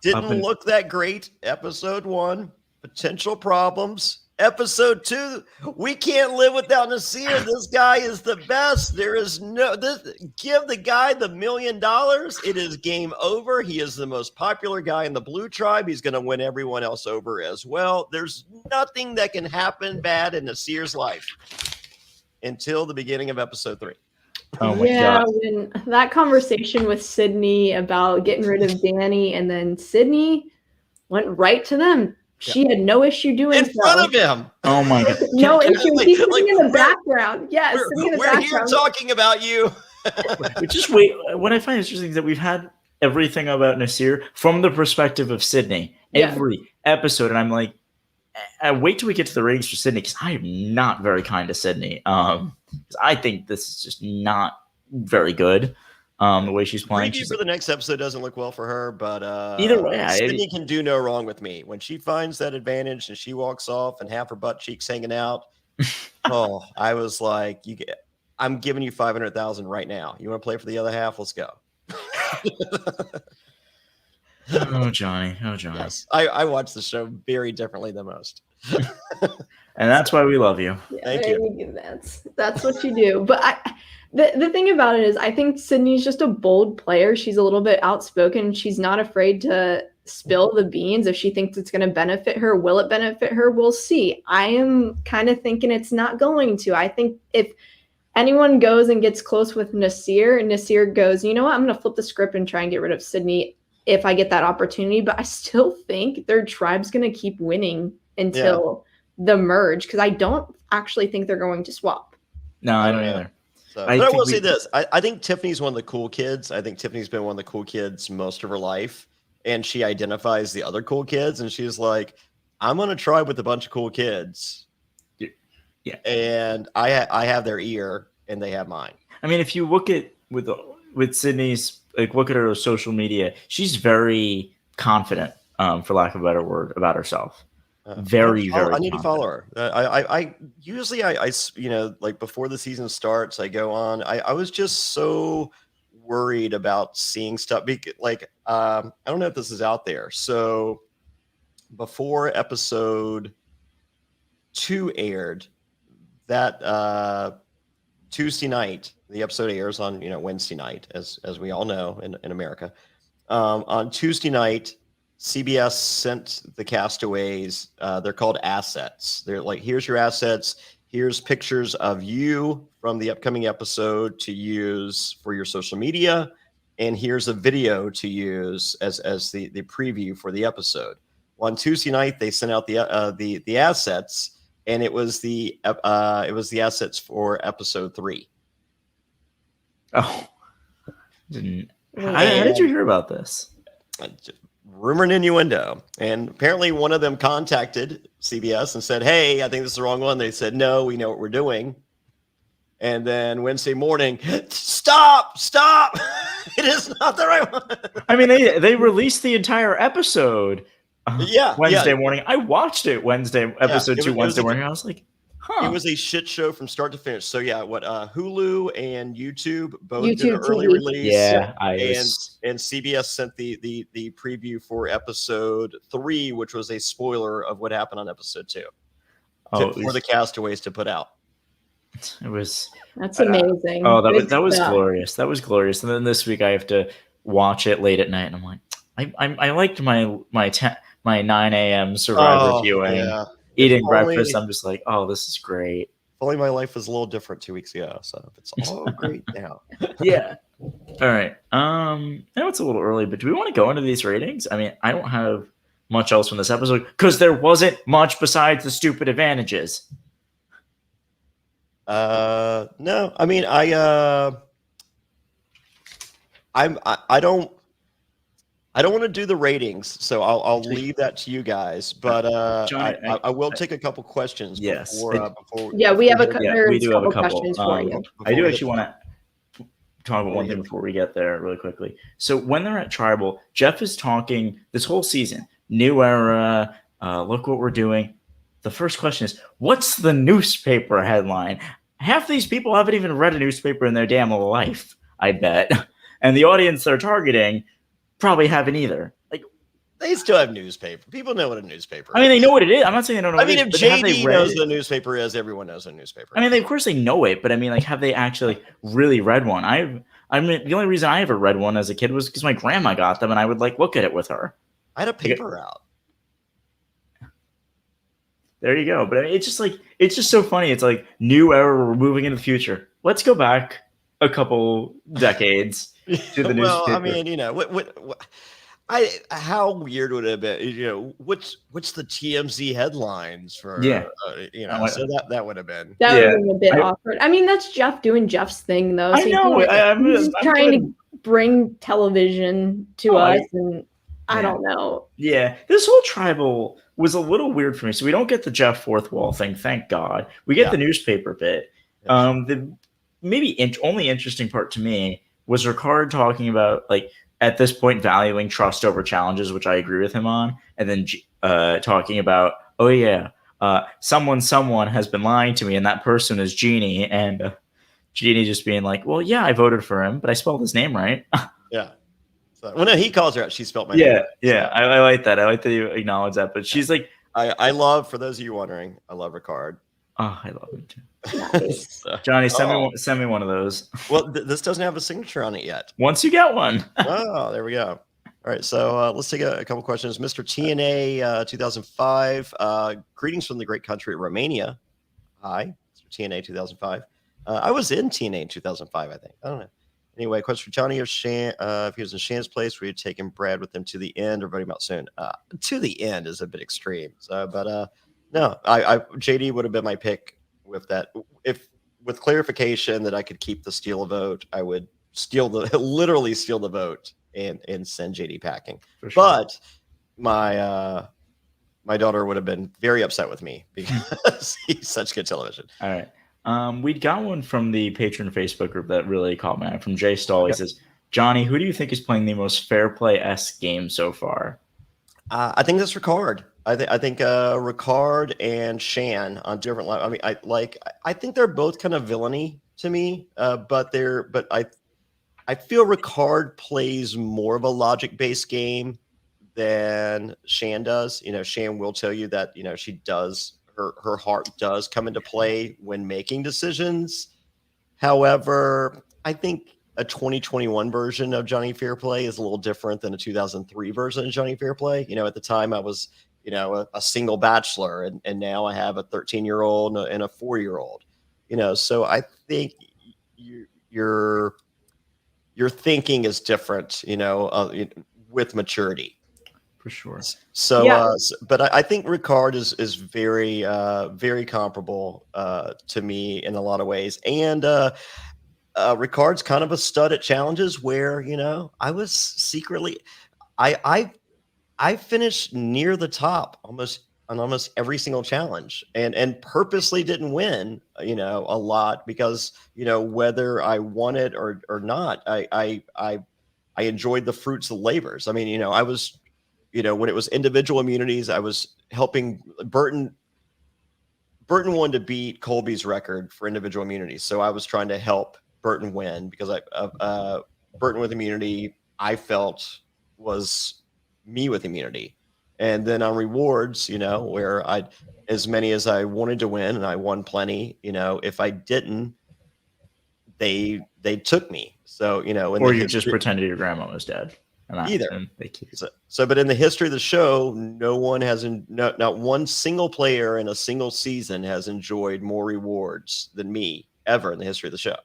didn't look that great. Episode 1, potential problems. Episode 2, we can't live without Nasir. This guy is the best. There is give the guy the $1 million. It is game over. He is the most popular guy in the Blue Tribe. He's going to win everyone else over as well. There's nothing that can happen bad in Nasir's life until the beginning of episode 3. Oh my God. When that conversation with Sydney about getting rid of Danny, and then Sydney went right to them. She had no issue doing in front of him. Oh my God. No issue. He's sitting in the background. Yes, we're here talking about you. Just wait. What I find interesting is that we've had everything about Nasir from the perspective of Sydney. Every episode, and I'm like, I wait till we get to the ratings for Sydney because I am not very kind to Sydney. I think this is just not very good. The way she's playing. Preview for the next episode doesn't look well for her, but either way, Sydney can do no wrong with me. When she finds that advantage and she walks off and half her butt cheeks hanging out, I was like, I'm giving you 500,000 right now. You want to play for the other half? Let's go. Oh, Johnny. Yes, I watch the show very differently than most. And that's why we love you. Thank you. That's what you do. But the thing about it is, I think Sydney's just a bold player. She's a little bit outspoken. She's not afraid to spill the beans if she thinks it's going to benefit her. Will it benefit her? We'll see. I am kind of thinking it's not going to. I think if anyone goes and gets close with Nasir, and Nasir goes, you know what, I'm going to flip the script and try and get rid of Sydney if I get that opportunity. But I still think their tribe's going to keep winning until the merge, because I don't actually think they're going to swap. No, I don't either. So, but I will say this. I think Tiffany's one of the cool kids. I think Tiffany's been one of the cool kids most of her life. And she identifies the other cool kids. And she's like, I'm going to try with a bunch of cool kids. Yeah. And I have their ear and they have mine. I mean, if you look at with Sydney's, like, look at her social media, she's very confident, for lack of a better word, about herself. Very I need to follow her. I usually you know, like before the season starts, I go on. I was just so worried about seeing stuff. Like I don't know if this is out there. So before episode 2 aired, that Tuesday night, the episode airs on Wednesday night, as we all know in America. On Tuesday night, CBS sent the castaways, they're called assets. They're like, here's your assets. Here's pictures of you from the upcoming episode to use for your social media. And here's a video to use as the preview for the episode. Well, on Tuesday night, they sent out the assets, and it was the assets for episode 3. Oh, how did you hear about this? Rumor and innuendo. And apparently one of them contacted CBS and said, hey, I think this is the wrong one. They said, no, we know what we're doing. And then Wednesday morning, stop. It is not the right one. I mean, they released the entire episode Wednesday morning. I watched it episode 2 Wednesday morning. I was like, It was a shit show from start to finish. So Hulu and YouTube both did an early release. Yeah, and CBS sent the preview for episode 3, which was a spoiler of what happened on episode 2 for the castaways to put out. That's amazing. That was glorious. That was glorious. And then this week I have to watch it late at night, and I'm like, I liked my 9 a.m. Survivor viewing. Yeah. Eating breakfast, I'm just like, oh, this is great. If only my life was a little different 2 weeks ago. So it's all great now. Yeah. All right. I know it's a little early, but do we want to go into these ratings? I mean, I don't have much else from this episode because there wasn't much besides the stupid advantages. No. I mean, I I don't want to do the ratings, so I'll leave that to you guys. But Johnny, I will take a couple questions Yes. before. Yeah, we have we do have a couple. questions for you. I do actually want to talk about one thing before we get there really quickly. So when they're at Tribal, Jeff is talking this whole season, new era, look what we're doing. The first question is, what's the newspaper headline? Half these people haven't even read a newspaper in their damn life, I bet. And the audience they're targeting probably haven't either. Like, they still have newspaper. People know what a newspaper is. I mean, they know what it is. I'm not saying they don't know I mean, what it if is, but JD knows what a newspaper is, everyone knows what a newspaper is. I mean, of course they know it, but I mean, like, have they actually really read one? I mean, the only reason I ever read one as a kid was because my grandma got them, and I would, like, look at it with her. I had a paper out. There you go. But I mean, it's just so funny. It's like, new era, we're moving into the future. Let's go back a couple decades to the newspaper. I mean, you know, how weird would it have been? You know, what's the TMZ headlines for? Yeah, you know, so that would have been. That would have been a bit awkward. I mean, that's Jeff doing Jeff's thing, though. So I know. He's trying to bring television to us, and I don't know. Yeah, this whole Tribal was a little weird for me. So we don't get the Jeff fourth wall thing, thank God. We get the newspaper bit. The maybe only interesting part to me was Ricard talking about, like, at this point valuing trust over challenges, which I agree with him on, and then talking about, oh yeah, someone has been lying to me, and that person is Jeannie, and Jeannie just being like, well, yeah, I voted for him, but I spelled his name right. Yeah. Well, no, he calls her out. She spelled my name. Yeah. I like that. I like that you acknowledge that. But she's like, I love, for those of you wondering, I love Ricard. Oh, I love him too. Nice. Johnny, send me one of those. Well, this doesn't have a signature on it yet. Once you get one. Oh, there we go. All right, so let's take a couple questions. Mr. TNA 2005. Greetings from the great country of Romania. Hi, Mr. TNA 2005. I was in TNA in 2005, I think. I don't know. Anyway, question for Johnny. If he was in Shan's place, were you taking Brad with him to the end or voting him out soon? To the end is a bit extreme. So, but no, I JD would have been my pick with that. If with clarification that I could keep the steal a vote, I would literally steal the vote and send JD packing. Sure. But my daughter would have been very upset with me because he's such good television. All right. We got one from the patron Facebook group that really caught my eye from Jay Stahl. He says, Johnny, who do you think is playing the most fair play-esque game so far? I think that's Ricard. I think Ricard and Shan on different levels. I mean, I think they're both kind of villainy to me, but I feel Ricard plays more of a logic-based game than Shan does. You know, Shan will tell you that, you know, she does. Her heart does come into play when making decisions. However, I think a 2021 version of Jonny Fairplay is a little different than a 2003 version of Jonny Fairplay. You know, at the time I was, you know, a single bachelor, and now I have a 13-year-old and a 4-year-old. You know, so I think your thinking is different, you know, with maturity. For sure. So, but I think Ricard is very, very comparable to me in a lot of ways. And Ricard's kind of a stud at challenges where, you know, I was secretly, I finished near the top on almost every single challenge and purposely didn't win, you know, a lot because, you know, whether I won it or not, I enjoyed the fruits of the labors. I mean, you know, I was, you know, when it was individual immunities, I was helping Burton wanted to beat Colby's record for individual immunities. So I was trying to help Burton win because Burton with immunity, I felt was me with immunity. And then on rewards, you know, where as many as I wanted to win and I won plenty, you know, if I didn't, they took me. So, you know, or you just pretended your grandma was dead. Either. But in the history of the show, not one single player in a single season has enjoyed more rewards than me ever in the history of the show.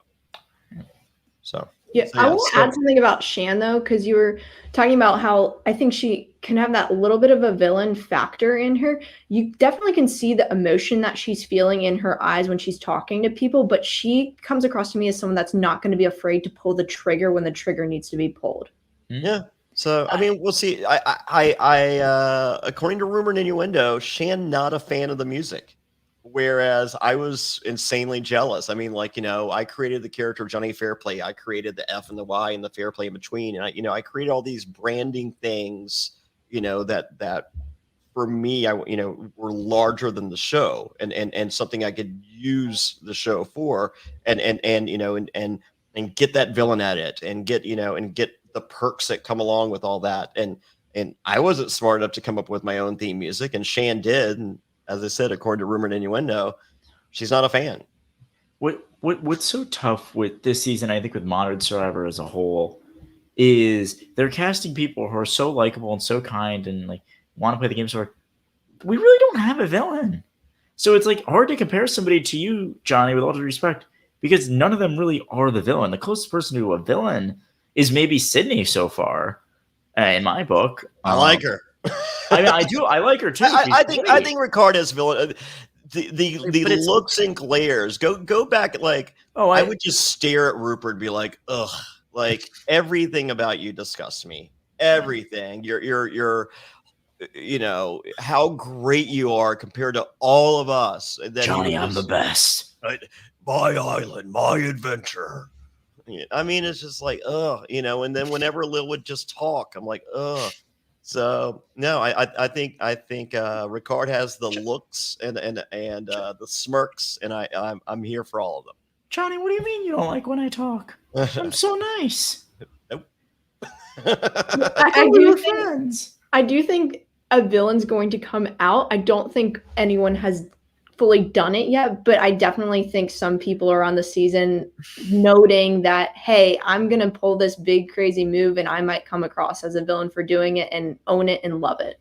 So Yeah, So, I yeah, want to add something about Shan though, because you were talking about how I think she can have that little bit of a villain factor in her. You definitely can see the emotion that she's feeling in her eyes when she's talking to people, but she comes across to me as someone that's not going to be afraid to pull the trigger when the trigger needs to be pulled. Yeah. So I mean, we'll see. According to rumor and innuendo, Shan not a fan of the music, whereas I was insanely jealous. I mean, like, I created the character Jonny Fairplay. I created the F and the Y and the Fairplay in between, and I created all these branding things, that for me, were larger than the show, and something I could use the show for, and get that villain at it, and get the perks that come along with all that, and I wasn't smart enough to come up with my own theme music, and Shan did, and as I said, according to rumor and innuendo, she's not a fan. What's so tough with this season, I think, with Modern Survivor as a whole, is they're casting people who are so likable and so kind and like want to play the game. So we really don't have a villain. So it's like hard to compare somebody to you, Johnny, with all due respect, because none of them really are the villain. The closest person to a villain is maybe Sydney so far, in my book. I like her. I mean, I do. I like her too. I think Ricard is villain. The looks and glares. Go back. Like, I would just stare at Rupert and be like, ugh. Like, everything about you disgusts me. Everything. You're how great you are compared to all of us. And then Johnny, I'm the best. My island, my adventure. I mean, it's just like, and then whenever Lil would just talk, I'm like, So no, I think Ricard has the looks and the smirks, and I'm here for all of them. Johnny, what do you mean you don't like when I talk? I'm so nice. Nope. I do think a villain's going to come out. I don't think anyone has fully done it yet, but I definitely think some people are on the season noting that, hey, I'm going to pull this big crazy move and I might come across as a villain for doing it and own it and love it.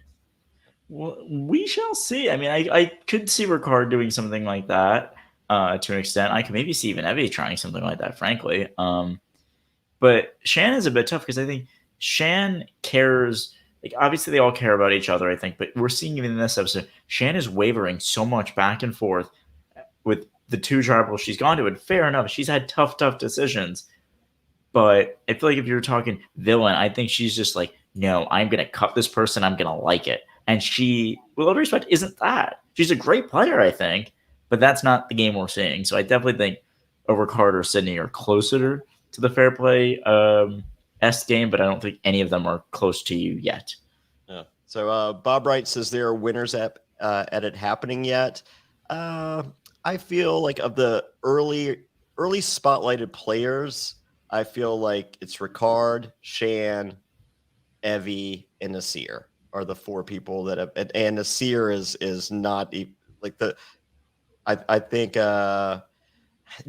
Well, we shall see. I mean, I could see Ricard doing something like that to an extent. I could maybe see even Evie trying something like that, frankly. But Shan is a bit tough because I think Shan cares. Like, obviously, they all care about each other, I think. But we're seeing even in this episode, Shan is wavering so much back and forth with the two tribals she's gone to. And fair enough, she's had tough decisions. But I feel like if you're talking villain, I think she's just like, no, I'm going to cut this person. I'm going to like it. And she, with all due respect, isn't that. She's a great player, I think. But that's not the game we're seeing. So I definitely think Ricard or Sydney are closer to the fair play game, but I don't think any of them are close to you yet. Yeah. So Bob Wright says there are winners at it happening yet. I feel like of the early spotlighted players, I feel like it's Ricard, Shan, Evie, and Nasir are the four people that have, and Nasir is not like the. I think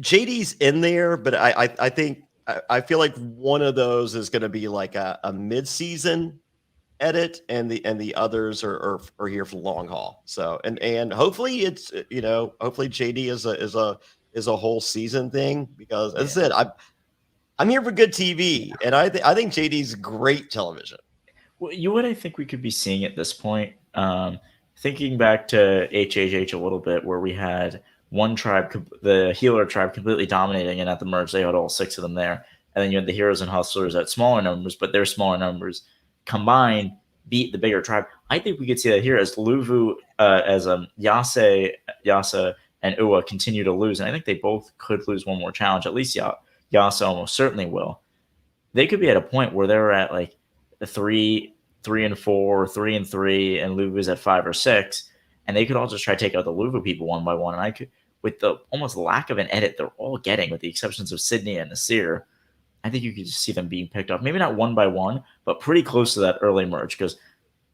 JD's in there, but I think. I feel like one of those is going to be like a mid-season edit, and the others are here for the long haul. So and hopefully it's hopefully JD is a whole season thing, because as I said, I'm here for good TV, and I think JD's great television. Well, what I think we could be seeing at this point, thinking back to HHH a little bit, where we had one tribe, the healer tribe, completely dominating, and at the merge they had all 6 of them there, and then you had the heroes and hustlers at smaller numbers, but their smaller numbers combined beat the bigger tribe. I think we could see that here as Luvu, as Yasa and Uwa continue to lose, and I think they both could lose one more challenge. At least Yasa almost certainly will. They could be at a point where they're at like 3-4, 3-3, and Luvu's at 5 or 6. And they could all just try to take out the Luvu people one by one. And I could, with the almost lack of an edit they're all getting, with the exceptions of Sydney and Nasir, I think you could just see them being picked off. Maybe not one by one, but pretty close to that early merge, because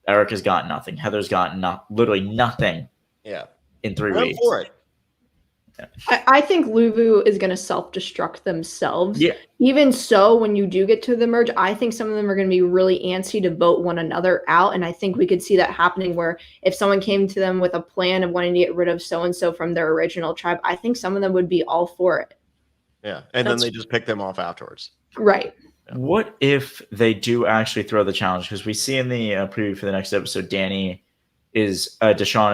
Erica's got nothing. Heather's got literally nothing. Yeah. In 3 Run weeks. for it. I think Luvu is going to self-destruct themselves. Yeah. Even so, when you do get to the merge, I think some of them are going to be really antsy to vote one another out. And I think we could see that happening, where if someone came to them with a plan of wanting to get rid of so-and-so from their original tribe, I think some of them would be all for it. Yeah. And then they just pick them off afterwards. Right. What if they do actually throw the challenge? Because we see in the preview for the next episode, Deshaun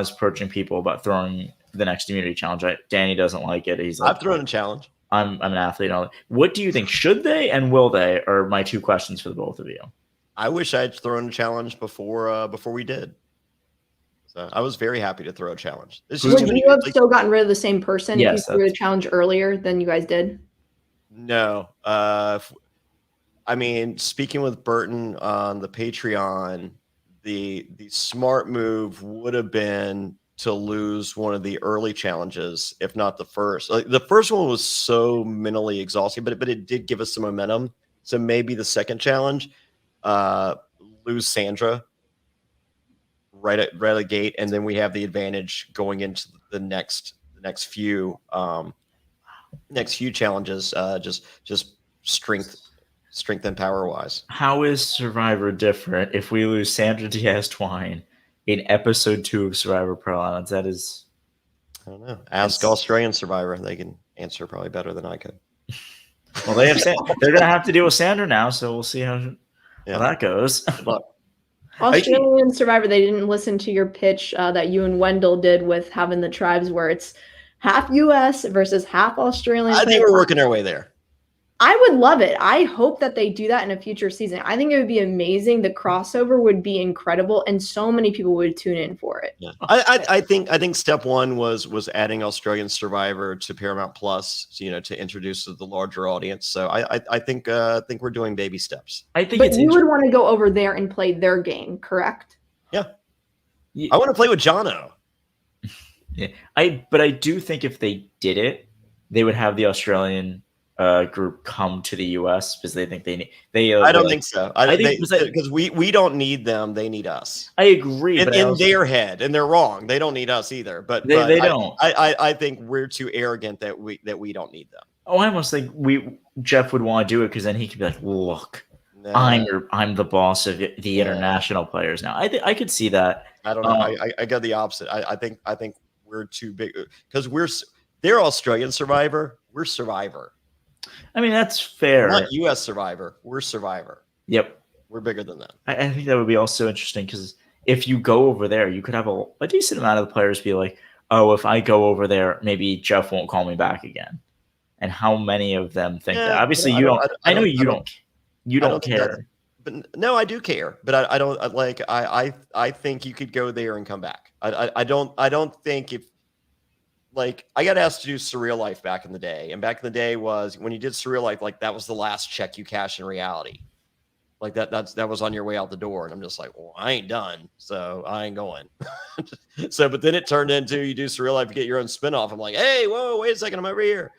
is approaching people about throwing the next immunity challenge. Danny doesn't like it. He's like, I've thrown a challenge. I'm an athlete. And all that. What do you think? Should they and will they? Are my two questions for the both of you. I wish I'd thrown a challenge before we did. So I was very happy to throw a challenge. Would you have still gotten rid of the same person if you threw the challenge earlier than you guys did? No. I mean, speaking with Burton on the Patreon, the smart move would have been to lose one of the early challenges, if not the first. Like, the first one was so mentally exhausting, but it did give us some momentum. So maybe the second challenge, lose Sandra right at the gate, and then we have the advantage going into the next few challenges. Just strength and power wise. How is Survivor different if we lose Sandra Diaz-Twine in episode 2 of Survivor Pearl Islands? That is, I don't know. Ask Australian Survivor; they can answer probably better than I could. Well, they're going to have to deal with Sandra now, so we'll see how that goes. Good luck. Australian Survivor, they didn't listen to your pitch that you and Wendell did with having the tribes where it's half U.S. versus half Australian. I think we're working our way there. I would love it. I hope that they do that in a future season. I think it would be amazing. The crossover would be incredible, and so many people would tune in for it. Yeah. I think step one was adding Australian Survivor to Paramount Plus, to introduce the larger audience. So I think we're doing baby steps. I think, but you would want to go over there and play their game, correct? Yeah. I want to play with Jono. Yeah, but I do think if they did it, they would have the Australian group come to the U.S. because they think they. I don't think so. I think because we don't need them; they need us. I agree. In their head, and they're wrong. They don't need us either. But they don't. I think we're too arrogant that we don't need them. Oh, I almost think Jeff would want to do it because then he could be like, "Look, no. I'm the boss of the international players now." I could see that. I don't know. I got the opposite. I think we're too big because they're Australian Survivor. We're Survivor. I mean, that's fair. We're not U.S. Survivor. We're Survivor. Yep. We're bigger than them. I think that would be also interesting because if you go over there, you could have a decent amount of the players be like, oh, if I go over there, maybe Jeff won't call me back again. And how many of them think that? Obviously, you don't. I know you don't. You don't care. But no, I do care. But I don't like. I think you could go there and come back. I don't think if. Like, I got asked to do Surreal Life back in the day. And back in the day was when you did Surreal Life, like that was the last check you cash in reality. Like that was on your way out the door. And I'm just like, well, I ain't done. So I ain't going. But then it turned into you do Surreal Life to get your own spinoff. I'm like, hey, whoa, wait a second. I'm over here.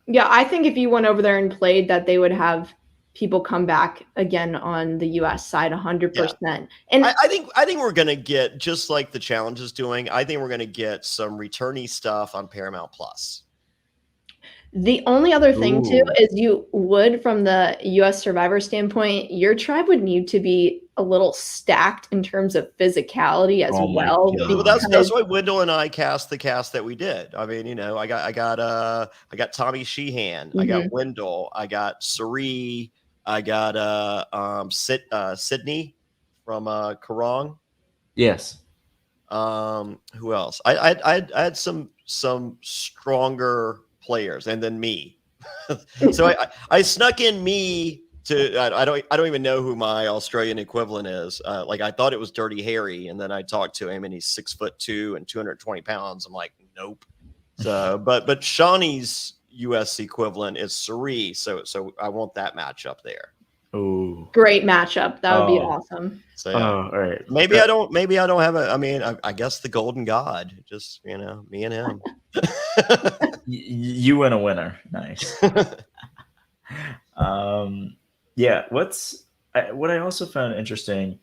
Yeah, I think if you went over there and played that, they would have people come back again on the U.S. side 100%. Yeah. And I think we're going to get, just like the challenge is doing, I think we're going to get some returnee stuff on Paramount Plus. The only other thing, too, is you would, from the U.S. Survivor standpoint, your tribe would need to be a little stacked in terms of physicality as well. Well, that's why Wendell and I cast the cast that we did. I mean, I got Tommy Sheehan, I got Wendell, I got Sari, I got Sydney from Karong. Yes. Who else? I had some stronger players, and then me. So I snuck in me to. I don't even know who my Australian equivalent is. Like I thought it was Dirty Harry, and then I talked to him, and he's 6'2" and 220 pounds. I'm like, nope. So, but Shawnee's U.S. equivalent is Sari, so I want that matchup there. Oh, great matchup! That would be awesome. So all right, maybe I don't have a. I mean, I guess the Golden God, just me and him. You win a winner. Nice. Yeah. What I also found interesting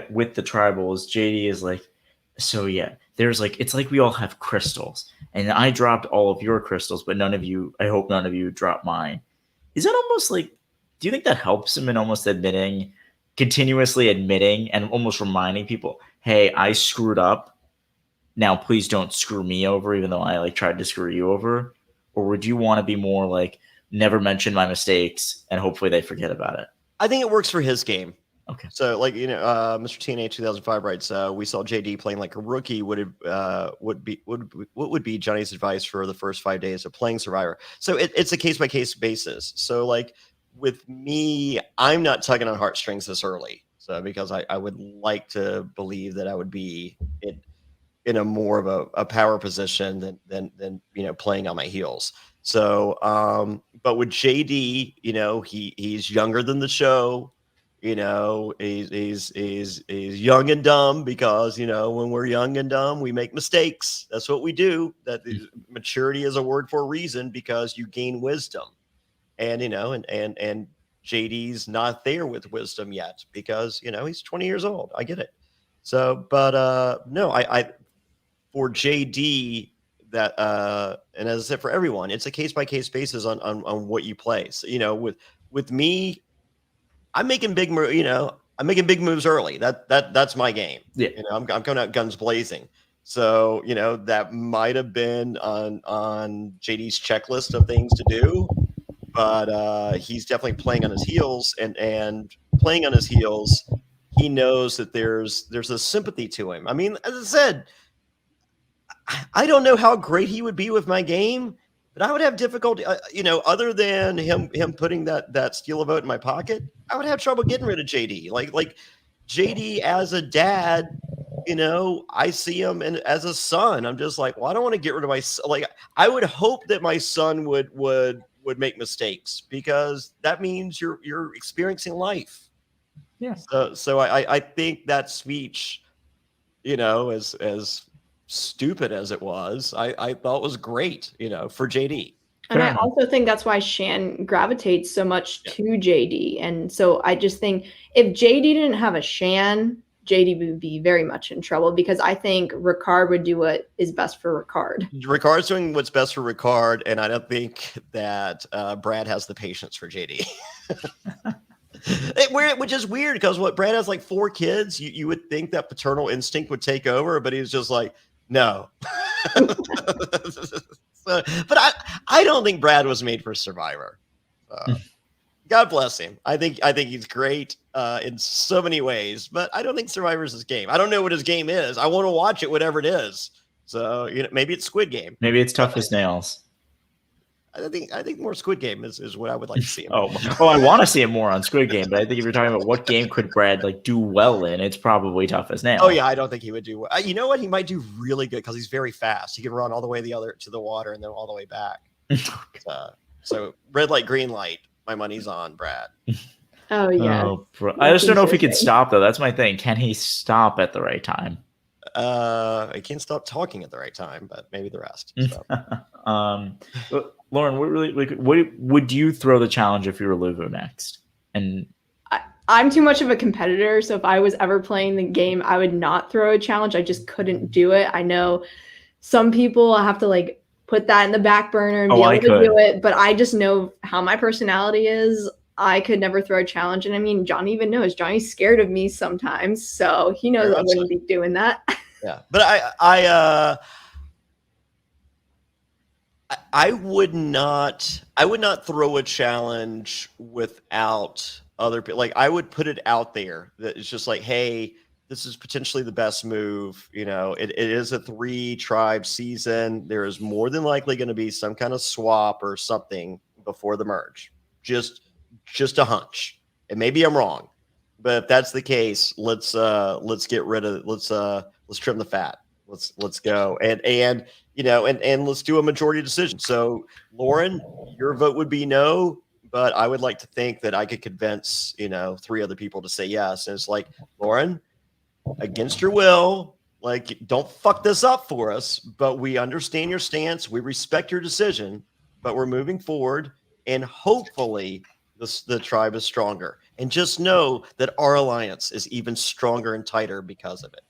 with the tribals, JD is like, so yeah, there's like, it's like we all have crystals, and I dropped all of your crystals, but I hope none of you dropped mine. Is that almost like, do you think that helps him in almost continuously admitting and almost reminding people, hey, I screwed up. Now, please don't screw me over, even though I tried to screw you over? Or would you want to be more like, never mention my mistakes, and hopefully they forget about it. I think it works for his game. Okay. So, like, Mr. TNA 2005 writes, we saw JD playing like a rookie. What would be Johnny's advice for the first 5 days of playing Survivor? So it's a case by case basis. So, like with me, I'm not tugging on heartstrings this early. So because I would like to believe that I would be in a more of a power position than playing on my heels. So, but with JD, he's younger than the show. He's young and dumb because, when we're young and dumb, we make mistakes. That's what we do. That maturity is a word for a reason, because you gain wisdom. And, and JD's not there with wisdom yet because, he's 20 years old. I get it. So, but no, I for JD that, and as I said, for everyone, it's a case by case basis on what you play. So, with me, I'm making big moves early. That's my game. Yeah. I'm coming out guns blazing. So, that might have been on JD's checklist of things to do, but he's definitely playing on his heels, and playing on his heels, he knows that there's a sympathy to him. I mean, as I said, I don't know how great he would be with my game, but I would have difficulty, other than him putting that steal a vote in my pocket, I would have trouble getting rid of JD. Like JD as a dad, I see him as a son. I'm just like, well, I don't want to get rid of my son. Like, I would hope that my son would make mistakes, because that means you're experiencing life. Yeah. So I think that speech, as stupid as it was, I thought was great, for JD. And I also think that's why Shan gravitates so much to JD. And so I just think if JD didn't have a Shan, JD would be very much in trouble, because I think Ricard would do what is best for Ricard. Ricard's doing what's best for Ricard, and I don't think that Brad has the patience for JD. Which is weird, because Brad has like 4 kids. You would think that paternal instinct would take over, but he's just like, no. But I don't think Brad was made for Survivor. God bless him. I think he's great in so many ways, but I don't think Survivor's his game. I don't know what his game is. I want to watch it, whatever it is. So maybe it's Squid Game. Maybe it's Tough as Nails. I think more Squid Game is what I would like to see him. I want to see him more on Squid Game, but I think if you're talking about what game could Brad do well in, it's probably Tough as Nails. Oh yeah, I don't think he would do well. You know what? He might do really good because he's very fast. He can run all the way to the water and then all the way back. So red light, green light. My money's on Brad. Oh yeah. I just don't know if he can stop though. That's my thing. Can he stop at the right time? I can't stop talking at the right time, but maybe the rest. So. Lauren, what would you throw the challenge if you were Luvu next? And I'm too much of a competitor, so if I was ever playing the game, I would not throw a challenge. I just couldn't do it. I know some people have to put that in the back burner and be able to do it, but I just know how my personality is. I could never throw a challenge, and I mean, Johnny even knows. Johnny's scared of me sometimes, so he knows I wouldn't be doing that. Yeah, but I would not throw a challenge without other people. Like, I would put it out there that it's just like, hey, this is potentially the best move. It is a 3-tribe season. There is more than likely going to be some kind of swap or something before the merge. Just a hunch. And maybe I'm wrong, but if that's the case, let's get rid of it. Let's trim the fat. Let's go. And let's do a majority decision. So, Lauren, your vote would be no, but I would like to think that I could convince, 3 other people to say yes. And it's like, Lauren, against your will, don't fuck this up for us, but we understand your stance. We respect your decision, but we're moving forward, and hopefully the tribe is stronger. And just know that our alliance is even stronger and tighter because of it.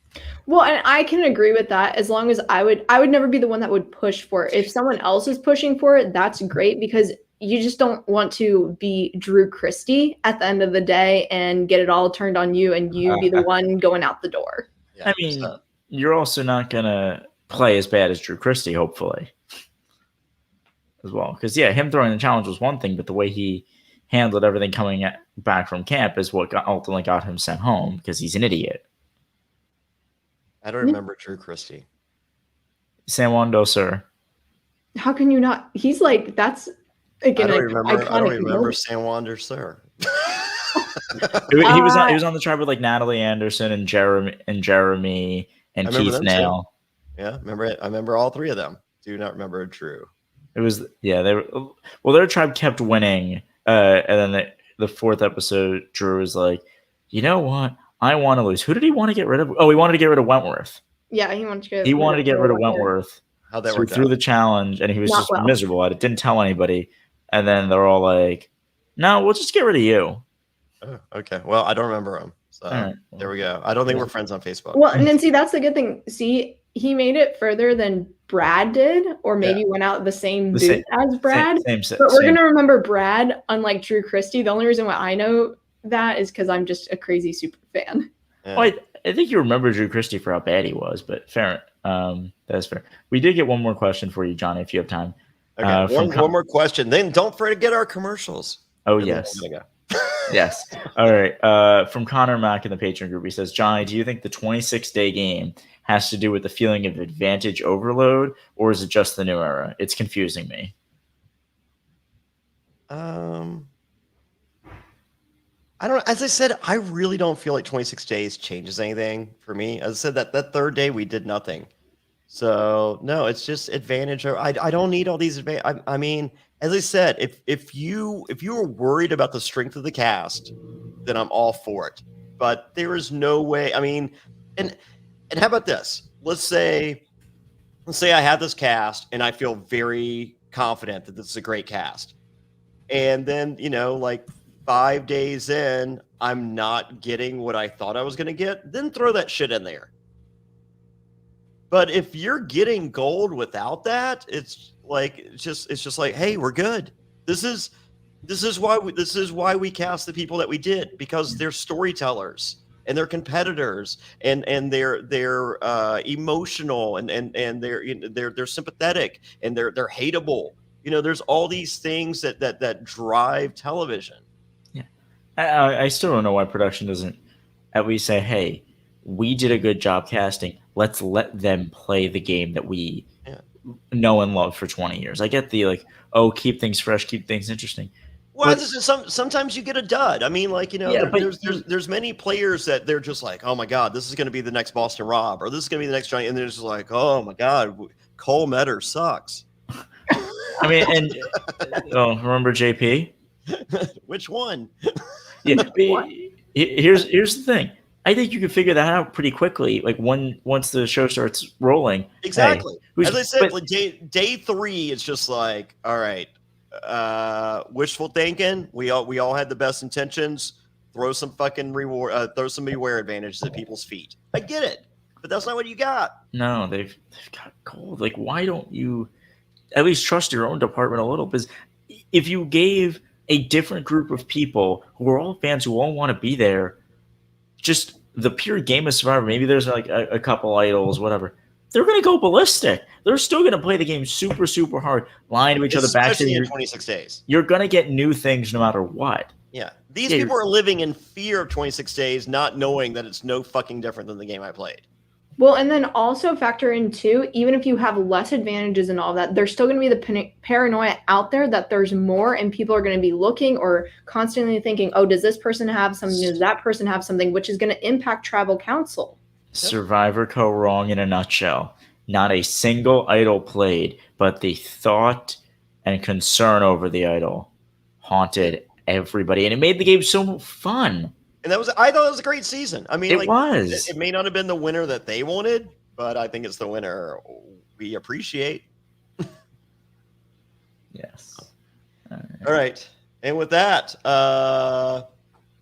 Well, and I can agree with that, as long as I would never be the one that would push for it. If someone else is pushing for it, that's great, because you just don't want to be Drew Christie at the end of the day and get it all turned on you and you be the one going out the door. Yeah, I mean, you're also not going to play as bad as Drew Christie, hopefully. as well. Because him throwing the challenge was one thing, but the way he handled everything coming back from camp is what ultimately got him sent home because he's an idiot. I don't remember Drew Christie. San Wando, sir. How can you not? He's like, that's again. I don't remember San Wander, sir. he was on the tribe with like Natalie Anderson and Jeremy and Keith Nail. Yeah, remember it. I remember all three of them. Do not remember Drew. It was their tribe kept winning, and then the fourth episode, Drew was like, you know what? I want to lose. Who did he want to get rid of? Oh, he wanted to get rid of Wentworth. Yeah, he wanted to get rid of Wentworth. How'd that so work he threw out? the challenge, and he was just miserable at it. Didn't tell anybody, and then they're all like, "No, we'll just get rid of you." Oh, okay. Well, I don't remember him. So there we go. I don't think we're friends on Facebook. Well, and then see, that's the good thing. See, he made it further than Brad did, or maybe went out the same boot as Brad. But we're going to remember Brad, unlike Drew Christie. The only reason why I know that is because I'm just a crazy super fan. Yeah. Well, I think you remember Drew Christie for how bad he was, but fair. That's fair. We did get one more question for you, Johnny, if you have time. Okay, one more question. Then don't forget to get our commercials. Oh, yes. Yes. All right. From Connor Mack in the Patreon group, he says, Johnny, do you think the 26-day game has to do with the feeling of advantage overload, or is it just the new era? It's confusing me. I don't. As I said, I really don't feel like 26 days changes anything for me. As I said, that third day we did nothing. So no, it's just advantage. I don't need all these advantage. I mean, as I said, if you are worried about the strength of the cast, then I'm all for it. But there is no way. I mean, and how about this? Let's say I have this cast and I feel very confident that this is a great cast, and then like 5 days in, I'm not getting what I thought I was going to get. Then throw that shit in there. But if you're getting gold without that, it's just like, hey, we're good. This is why we cast the people that we did, because they're storytellers and they're competitors and they're emotional and they're sympathetic and they're hateable. There's all these things that drive television. Yeah, I still don't know why production doesn't at least say, hey, we did a good job casting. Let's let them play the game that we know and love for 20 years. I get the keep things fresh, keep things interesting. Well, sometimes you get a dud. I mean, there's many players that they're just like, oh my God, this is going to be the next Boston Rob, or this is going to be the next Johnny, and they're just like, oh my God, Cole Metter sucks. I mean, and remember JP? Which one? Yeah. Here's the thing. I think you can figure that out pretty quickly. Like once the show starts rolling. Exactly. Hey, as I said, day 3 is just like, all right, wishful thinking. We all had the best intentions. Throw some fucking reward. Throw some beware advantages at people's feet. I get it, but that's not what you got. No, they've got gold. Like, why don't you at least trust your own department a little? Because if you gave a different group of people who are all fans who all want to be there, just the pure game of Survivor, maybe there's like a couple idols, whatever, they're going to go ballistic. They're still going to play the game super, super hard, lying to each other back. Especially in 26 days. You're going to get new things no matter what. Yeah. These people are living in fear of 26 days, not knowing that it's no fucking different than the game I played. Well, and then also factor in too, even if you have less advantages and all that, there's still going to be the paranoia out there that there's more, and people are going to be looking or constantly thinking, oh, does this person have something? Does that person have something? Which is going to impact tribal council. Survivor Co. wrong in a nutshell. Not a single idol played, but the thought and concern over the idol haunted everybody, and it made the game so fun. And I thought it was a great season. I mean, it may not have been the winner that they wanted, but I think it's the winner we appreciate. Yes. All right. And with that,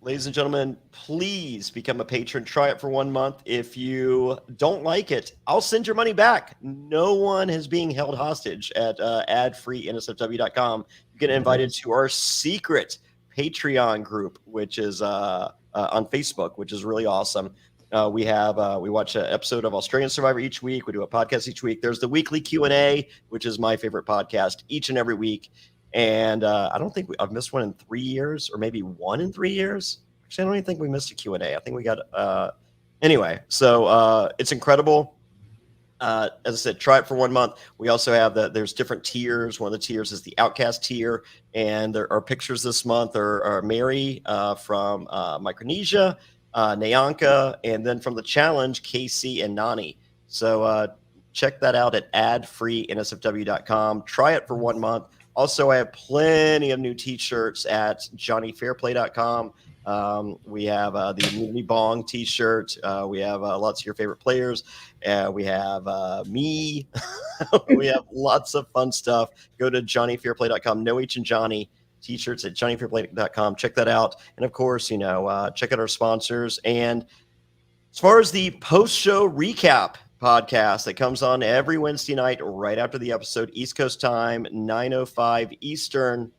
ladies and gentlemen, please become a patron. Try it for 1 month. If you don't like it, I'll send your money back. No one is being held hostage at adfreeNSFW.com. You get invited to our secret Patreon group, which is on Facebook, which is really awesome. We watch an episode of Australian Survivor each week. We do a podcast each week. There's the weekly Q&A, which is my favorite podcast each and every week. And I don't think I've missed one in 3 years, or maybe one in 3 years. Actually, I don't even think we missed a Q&A. I think we got anyway. So it's incredible. As I said, try it for 1 month. We also have there's different tiers. One of the tiers is the Outcast tier, and there are pictures this month are Mary from Micronesia, Nyanka, and then from the challenge, Casey and Nani. So check that out at adfreeNSFW.com. Try it for 1 month. Also, I have plenty of new t-shirts at JonnyFairplay.com. We have the Immunity Bong t-shirt. We have lots of your favorite players. We have me. We have lots of fun stuff. Go to JonnyFairplay.com. No H and Johnny t-shirts at JonnyFairplay.com. Check that out. And of course, check out our sponsors. And as far as the post-show recap podcast that comes on every Wednesday night right after the episode, East Coast time, 9:05 Eastern,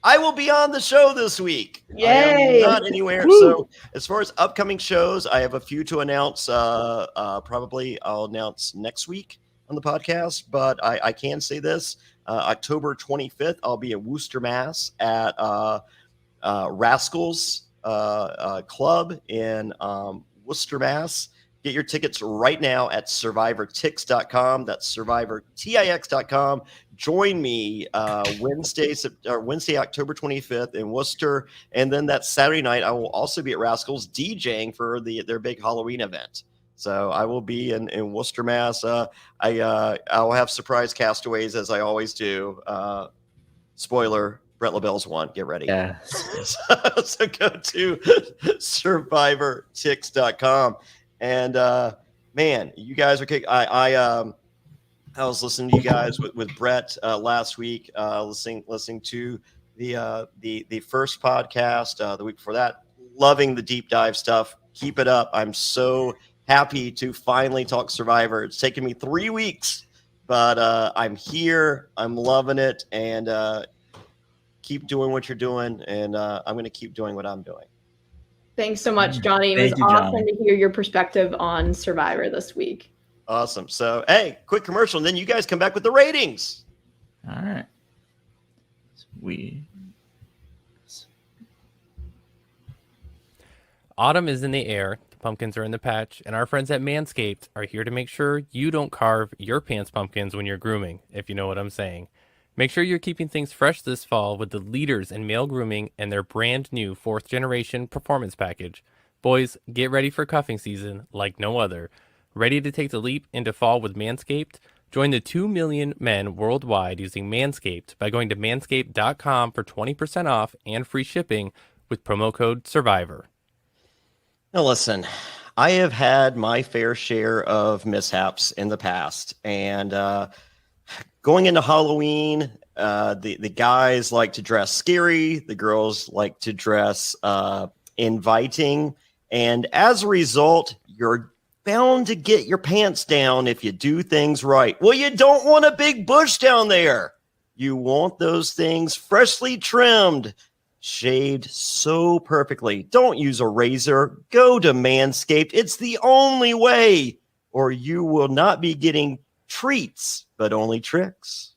I will be on the show this week. Yay! I am not anywhere. Woo! So as far as upcoming shows, I have a few to announce. Probably I'll announce next week on the podcast, but I can say this. October 25th, I'll be in Worcester, Mass at Rascals Club in Worcester, Mass. Get your tickets right now at survivortix.com. That's survivortix.com. Join me Wednesday, October 25th in Worcester. And then that Saturday night, I will also be at Rascals DJing for their big Halloween event. So I will be in Worcester, Mass. I'll have surprise castaways, as I always do. Spoiler, Brett LaBelle's one. Get ready. Yes. So go to survivortix.com. And man, you guys are kick. I was listening to you guys with Brett last week. Listening to the first podcast the week before that. Loving the deep dive stuff. Keep it up. I'm so happy to finally talk Survivor. It's taken me 3 weeks, but I'm here. I'm loving it, and keep doing what you're doing. And I'm going to keep doing what I'm doing. Thanks so much, Johnny. It was awesome to hear your perspective on Survivor this week. Awesome. So, hey, quick commercial, and then you guys come back with the ratings. All right. Autumn is in the air, the pumpkins are in the patch, and our friends at Manscaped are here to make sure you don't carve your pants pumpkins when you're grooming, if you know what I'm saying. Make sure you're keeping things fresh this fall with the leaders in male grooming and their brand new 4th generation performance package. Boys, get ready for cuffing season like no other. Ready to take the leap into fall with Manscaped? Join the 2 million men worldwide using Manscaped by going to manscaped.com for 20% off and free shipping with promo code SURVIVOR. Now listen, I have had my fair share of mishaps in the past, and going into Halloween, the guys like to dress scary. The girls like to dress inviting. And as a result, you're bound to get your pants down if you do things right. Well, you don't want a big bush down there. You want those things freshly trimmed, shaved so perfectly. Don't use a razor. Go to Manscaped. It's the only way, or you will not be getting treats, but only tricks.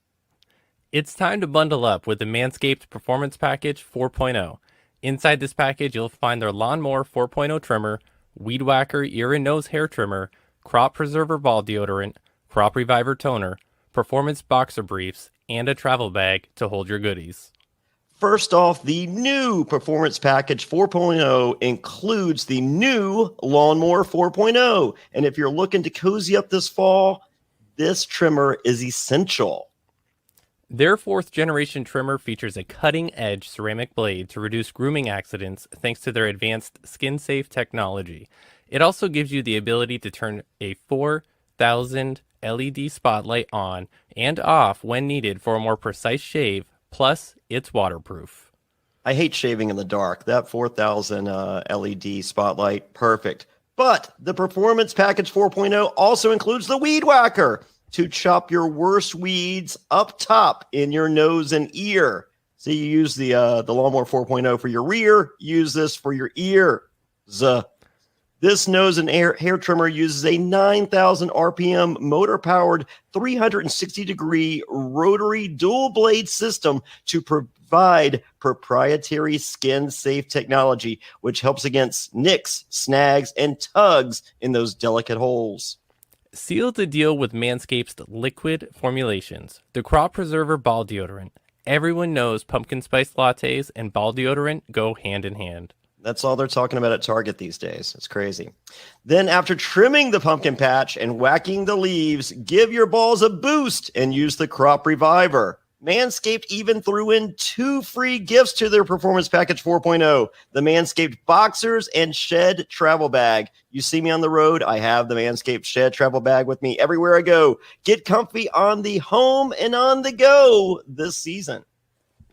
It's time to bundle up with the Manscaped Performance Package 4.0. Inside this package, you'll find their Lawnmower 4.0 trimmer, Weed Whacker ear and nose hair trimmer, Crop Preserver ball deodorant, Crop Reviver toner, Performance boxer briefs, and a travel bag to hold your goodies. First off, the new Performance Package 4.0 includes the new Lawnmower 4.0. And if you're looking to cozy up this fall, this trimmer is essential. Their 4th generation trimmer features a cutting-edge ceramic blade to reduce grooming accidents thanks to their advanced skin-safe technology. It also gives you the ability to turn a 4,000 LED spotlight on and off when needed for a more precise shave, plus it's waterproof. I hate shaving in the dark. That 4,000 LED spotlight, perfect. But the Performance Package 4.0 also includes the Weed Whacker to chop your worst weeds up top in your nose and ear. So you use the Lawnmower 4.0 for your rear, use this for your ear. This nose and hair trimmer uses a 9,000 RPM motor-powered 360-degree rotary dual-blade system to provide proprietary skin-safe technology, which helps against nicks, snags, and tugs in those delicate holes. Seal the deal with Manscaped's liquid formulations, the crop preserver ball deodorant. Everyone knows pumpkin spice lattes and ball deodorant go hand in hand. That's all they're talking about at Target these days. It's crazy. Then after trimming the pumpkin patch and whacking the leaves, give your balls a boost and use the Crop Reviver. Manscaped even threw in 2 free gifts to their Performance Package 4.0, the Manscaped Boxers and Shed Travel Bag. You see me on the road, I have the Manscaped Shed Travel Bag with me everywhere I go. Get comfy on the home and on the go this season.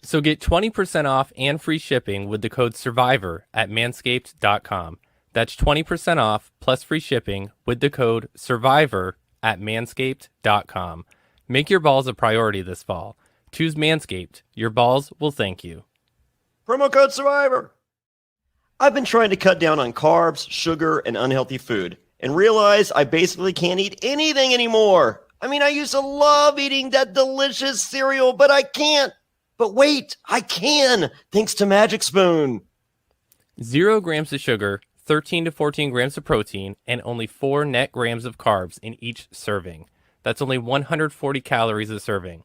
So get 20% off and free shipping with the code SURVIVOR at manscaped.com. That's 20% off plus free shipping with the code SURVIVOR at manscaped.com. Make your balls a priority this fall. Choose Manscaped. Your balls will thank you. Promo code SURVIVOR. I've been trying to cut down on carbs, sugar, and unhealthy food and realize I basically can't eat anything anymore. I mean, I used to love eating that delicious cereal, but I can't. But wait, I can, thanks to Magic Spoon. 0 grams of sugar, 13 to 14 grams of protein, and only 4 net grams of carbs in each serving. That's only 140 calories a serving.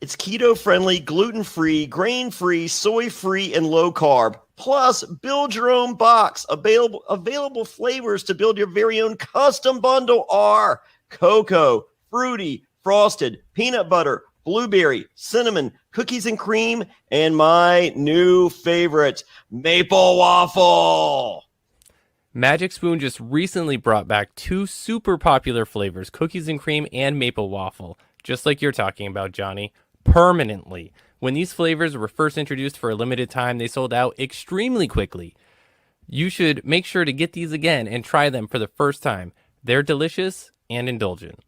It's keto-friendly, gluten-free, grain-free, soy-free, and low-carb. Plus, build your own box. Available flavors to build your very own custom bundle are cocoa, fruity, frosted, peanut butter, blueberry, cinnamon, cookies and cream, and my new favorite, maple waffle. Magic Spoon just recently brought back 2 super popular flavors, cookies and cream and maple waffle, just like you're talking about, Johnny, permanently. When these flavors were first introduced for a limited time, they sold out extremely quickly. You should make sure to get these again and try them for the first time. They're delicious and indulgent.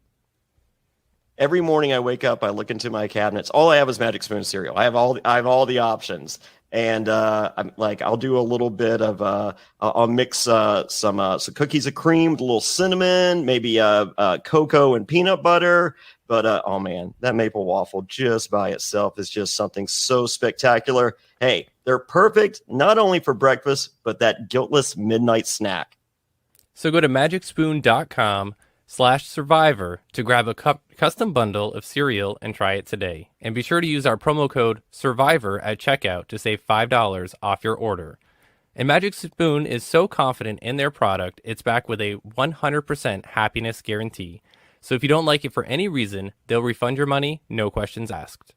Every morning I wake up, I look into my cabinets. All I have is Magic Spoon cereal. I have all the options, and I'm like, I'll do a little bit of I'll mix some cookies and cream with a little cinnamon, maybe cocoa and peanut butter. But oh man, that maple waffle just by itself is just something so spectacular. Hey, they're perfect not only for breakfast, but that guiltless midnight snack. So go to magicspoon.com/survivor to grab a custom bundle of cereal and try it today. And be sure to use our promo code SURVIVOR at checkout to save $5 off your order. And Magic Spoon is so confident in their product, it's backed with a 100% happiness guarantee. So if you don't like it for any reason, they'll refund your money, no questions asked.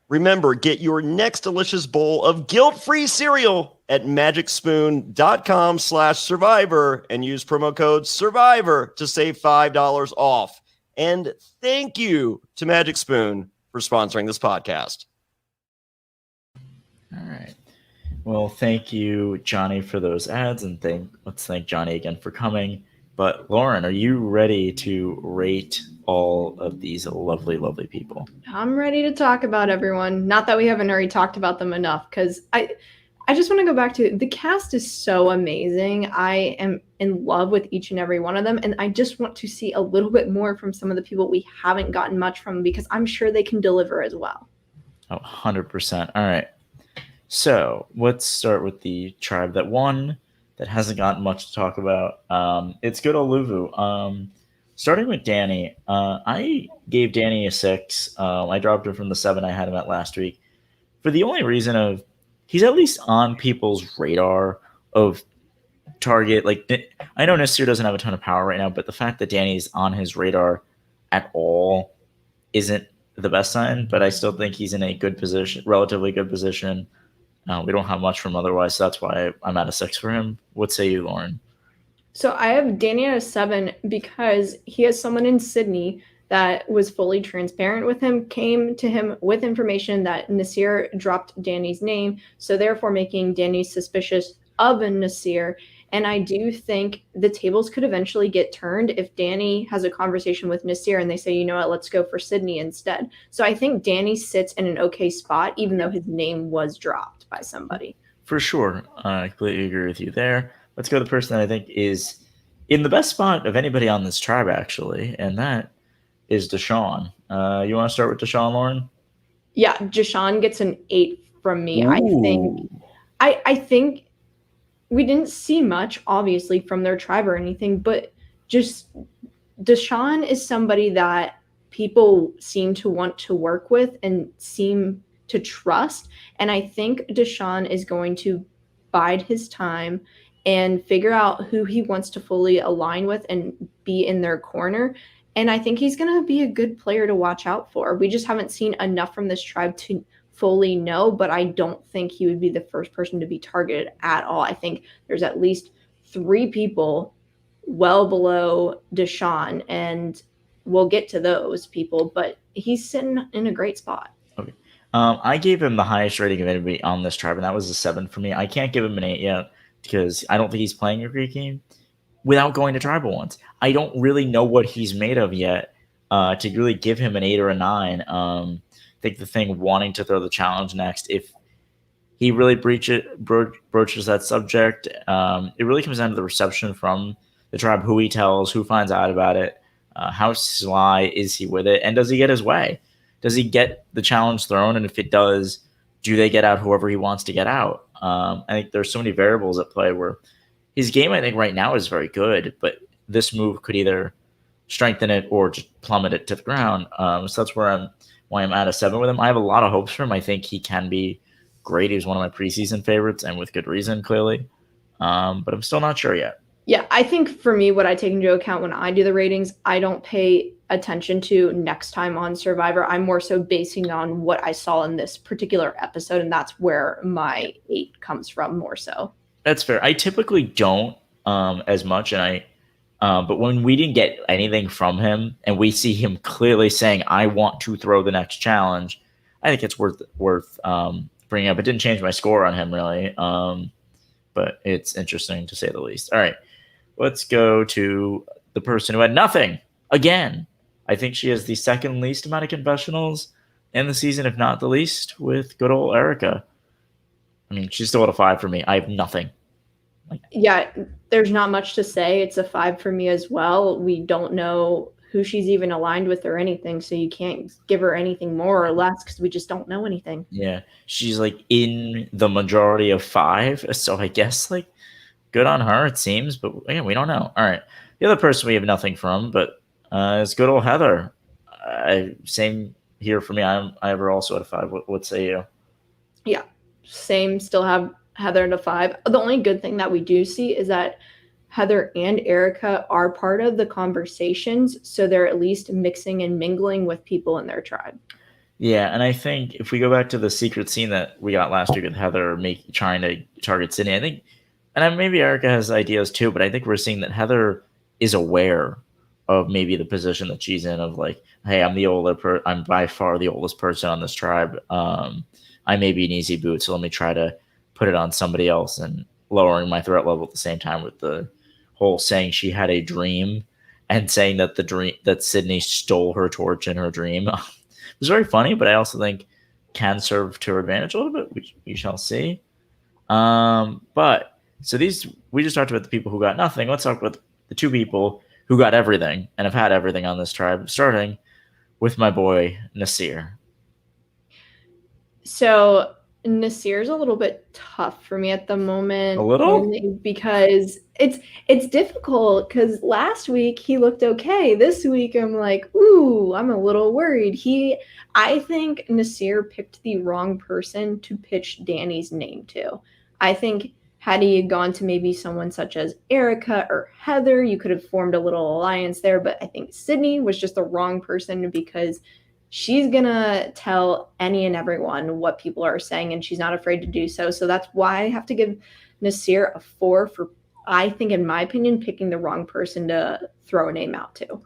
Remember, get your next delicious bowl of guilt-free cereal at magicspoon.com/survivor and use promo code SURVIVOR to save $5 off. And thank you to Magic Spoon for sponsoring this podcast. All right. Well, thank you, Johnny, for those ads, and let's thank Johnny again for coming. But Lauren, are you ready to rate all of these lovely, lovely people? I'm ready to talk about everyone. Not that we haven't already talked about them enough, because I just want to go back to the cast is so amazing. I am in love with each and every one of them, and I just want to see a little bit more from some of the people we haven't gotten much from, because I'm sure they can deliver as well. Oh, 100%. All right. So let's start with the tribe that won, that hasn't gotten much to talk about. It's good old Luvu. Starting with Danny, I gave Danny a 6. I dropped him from the 7 I had him at last week for the only reason of he's at least on people's radar of Target. Like, I know Nasir doesn't have a ton of power right now, but the fact that Danny's on his radar at all isn't the best sign, but I still think he's in a good position, relatively good position. We don't have much from otherwise, so that's why I'm at a 6 for him. What say you, Lauren? So I have Danny at a 7 because he has someone in Sydney that was fully transparent with him, came to him with information that Nasir dropped Danny's name, so therefore making Danny suspicious of a Nasir. And I do think the tables could eventually get turned if Danny has a conversation with Nasir and they say, you know what, let's go for Sydney instead. So I think Danny sits in an okay spot, even though his name was dropped by somebody. For sure. I completely agree with you there. let's go to the person that I think is in the best spot of anybody on this tribe, actually, and that is Deshaun. You want to start with Deshaun, Lauren? Yeah, Deshaun gets an 8 from me. Ooh. I think we didn't see much, obviously, from their tribe or anything, but just Deshaun is somebody that people seem to want to work with and seem to trust. And I think Deshaun is going to bide his time and figure out who he wants to fully align with and be in their corner. And I think he's going to be a good player to watch out for. We just haven't seen enough from this tribe to fully know, but I don't think he would be the first person to be targeted at all. I think there's at least 3 people well below Deshaun, and we'll get to those people, but he's sitting in a great spot. Okay. I gave him the highest rating of anybody on this tribe, and that was a 7 for me. I can't give him an 8 yet because I don't think he's playing a great game without going to tribal once. I don't really know what he's made of yet to really give him an 8 or a 9. I think the thing wanting to throw the challenge next, if he really broaches that subject, it really comes down to the reception from the tribe, who he tells, who finds out about it, how sly is he with it, and does he get his way? Does he get the challenge thrown? And if it does, do they get out whoever he wants to get out? I think there's so many variables at play where his game, I think, right now is very good, but this move could either strengthen it or just plummet it to the ground. So that's why I'm at a 7 with him. I have a lot of hopes for him. I think he can be great. He's one of my preseason favorites, and with good reason, clearly. But I'm still not sure yet. Yeah, I think for me, what I take into account when I do the ratings, I don't pay attention to next time on Survivor. I'm more so basing on what I saw in this particular episode, and that's where my 8 comes from more so. That's fair. I typically don't as much, and but when we didn't get anything from him, and we see him clearly saying, "I want to throw the next challenge," I think it's worth bringing up. It didn't change my score on him really, but it's interesting to say the least. All right, let's go to the person who had nothing again. I think she has the second least amount of confessionals in the season, if not the least, with good old Erica. I mean, she's still at a 5 for me. I have nothing. Yeah, there's not much to say. It's a 5 for me as well. We don't know who she's even aligned with or anything, so you can't give her anything more or less because we just don't know anything. Yeah, she's like in the majority of 5, so I guess like good on her, it seems, but again, we don't know. All right, the other person we have nothing from, but is good old Heather. Same here for me. I have her also at a 5. What say you? Yeah, same. Still have Heather at a 5. The only good thing that we do see is that Heather and Erica are part of the conversations, so they're at least mixing and mingling with people in their tribe. Yeah, and I think if we go back to the secret scene that we got last week with Heather trying to target Sydney, I think, and maybe Erica has ideas too, but I think we're seeing that Heather is aware of maybe the position that she's in of like, hey, I'm by far the oldest person on this tribe. I may be an easy boot, so let me try to put it on somebody else, and lowering my threat level at the same time with the whole saying she had a dream and saying that that Sydney stole her torch in her dream. It was very funny, but I also think can serve to her advantage a little bit. We shall see. But so we just talked about the people who got nothing. Let's talk about the 2 people who got everything and have had everything on this tribe, starting with my boy Nasir. So Nasir's a little bit tough for me at the moment. A little? Because it's difficult because last week he looked okay. This week I'm like, ooh, I'm a little worried. I think Nasir picked the wrong person to pitch Danny's name to. I think had he gone to maybe someone such as Erica or Heather, you could have formed a little alliance there. But I think Sydney was just the wrong person because she's going to tell any and everyone what people are saying, and she's not afraid to do so. So that's why I have to give Nasir a 4 for, I think, in my opinion, picking the wrong person to throw a name out to.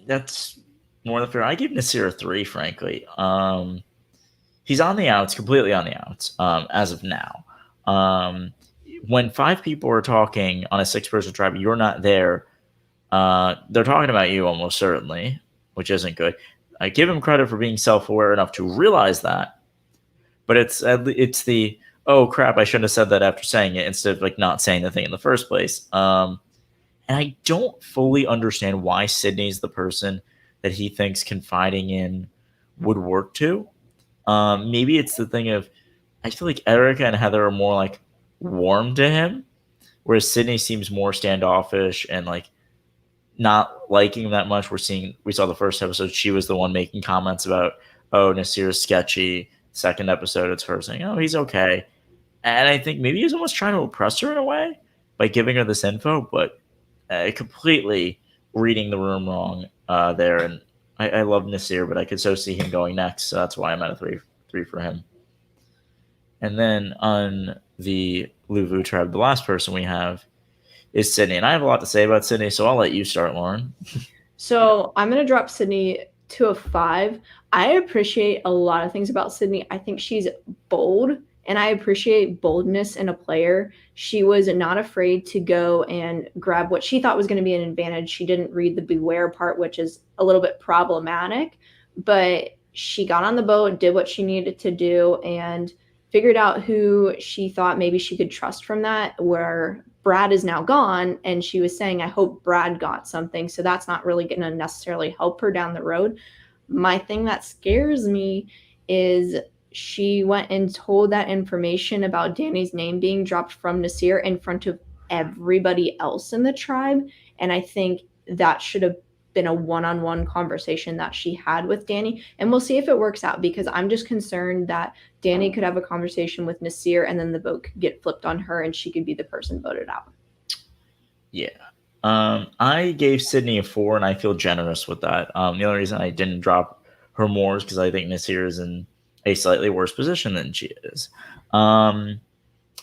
That's more than fair. I give Nasir a 3, frankly. He's on the outs, completely on the outs, as of now. When 5 people are talking on a 6-person tribe, you're not there. They're talking about you almost certainly, which isn't good. I give him credit for being self-aware enough to realize that, but it's the oh crap, I shouldn't have said that after saying it, instead of like not saying the thing in the first place. And I don't fully understand why Sydney's the person that he thinks confiding in would work to. Maybe it's the thing of, I feel like Erica and Heather are more like warm to him, whereas Sydney seems more standoffish and like not liking him that much. We saw the first episode, she was the one making comments about, oh, Nasir's sketchy. Second episode, it's her saying, oh, he's okay. And I think maybe he's almost trying to oppress her in a way by giving her this info, but completely reading the room wrong there. And I love Nasir, but I could so see him going next. So that's why I'm at a three for him. And then on the Luvu tribe, the last person we have is Sydney. And I have a lot to say about Sydney, so I'll let you start, Lauren. So I'm going to drop Sydney to a 5. I appreciate a lot of things about Sydney. I think she's bold, and I appreciate boldness in a player. She was not afraid to go and grab what she thought was going to be an advantage. She didn't read the beware part, which is a little bit problematic, but she got on the boat, did what she needed to do, and figured out who she thought maybe she could trust from that, where Brad is now gone. And she was saying, I hope Brad got something. So that's not really going to necessarily help her down the road. My thing that scares me is she went and told that information about Danny's name being dropped from Nasir in front of everybody else in the tribe. And I think that should have been a one-on-one conversation that she had with Danny. And we'll see if it works out, because I'm just concerned that Danny could have a conversation with Nasir and then the vote could get flipped on her and she could be the person voted out. Yeah. I gave Sydney a 4, and I feel generous with that. The only reason I didn't drop her more is because I think Nasir is in a slightly worse position than she is. I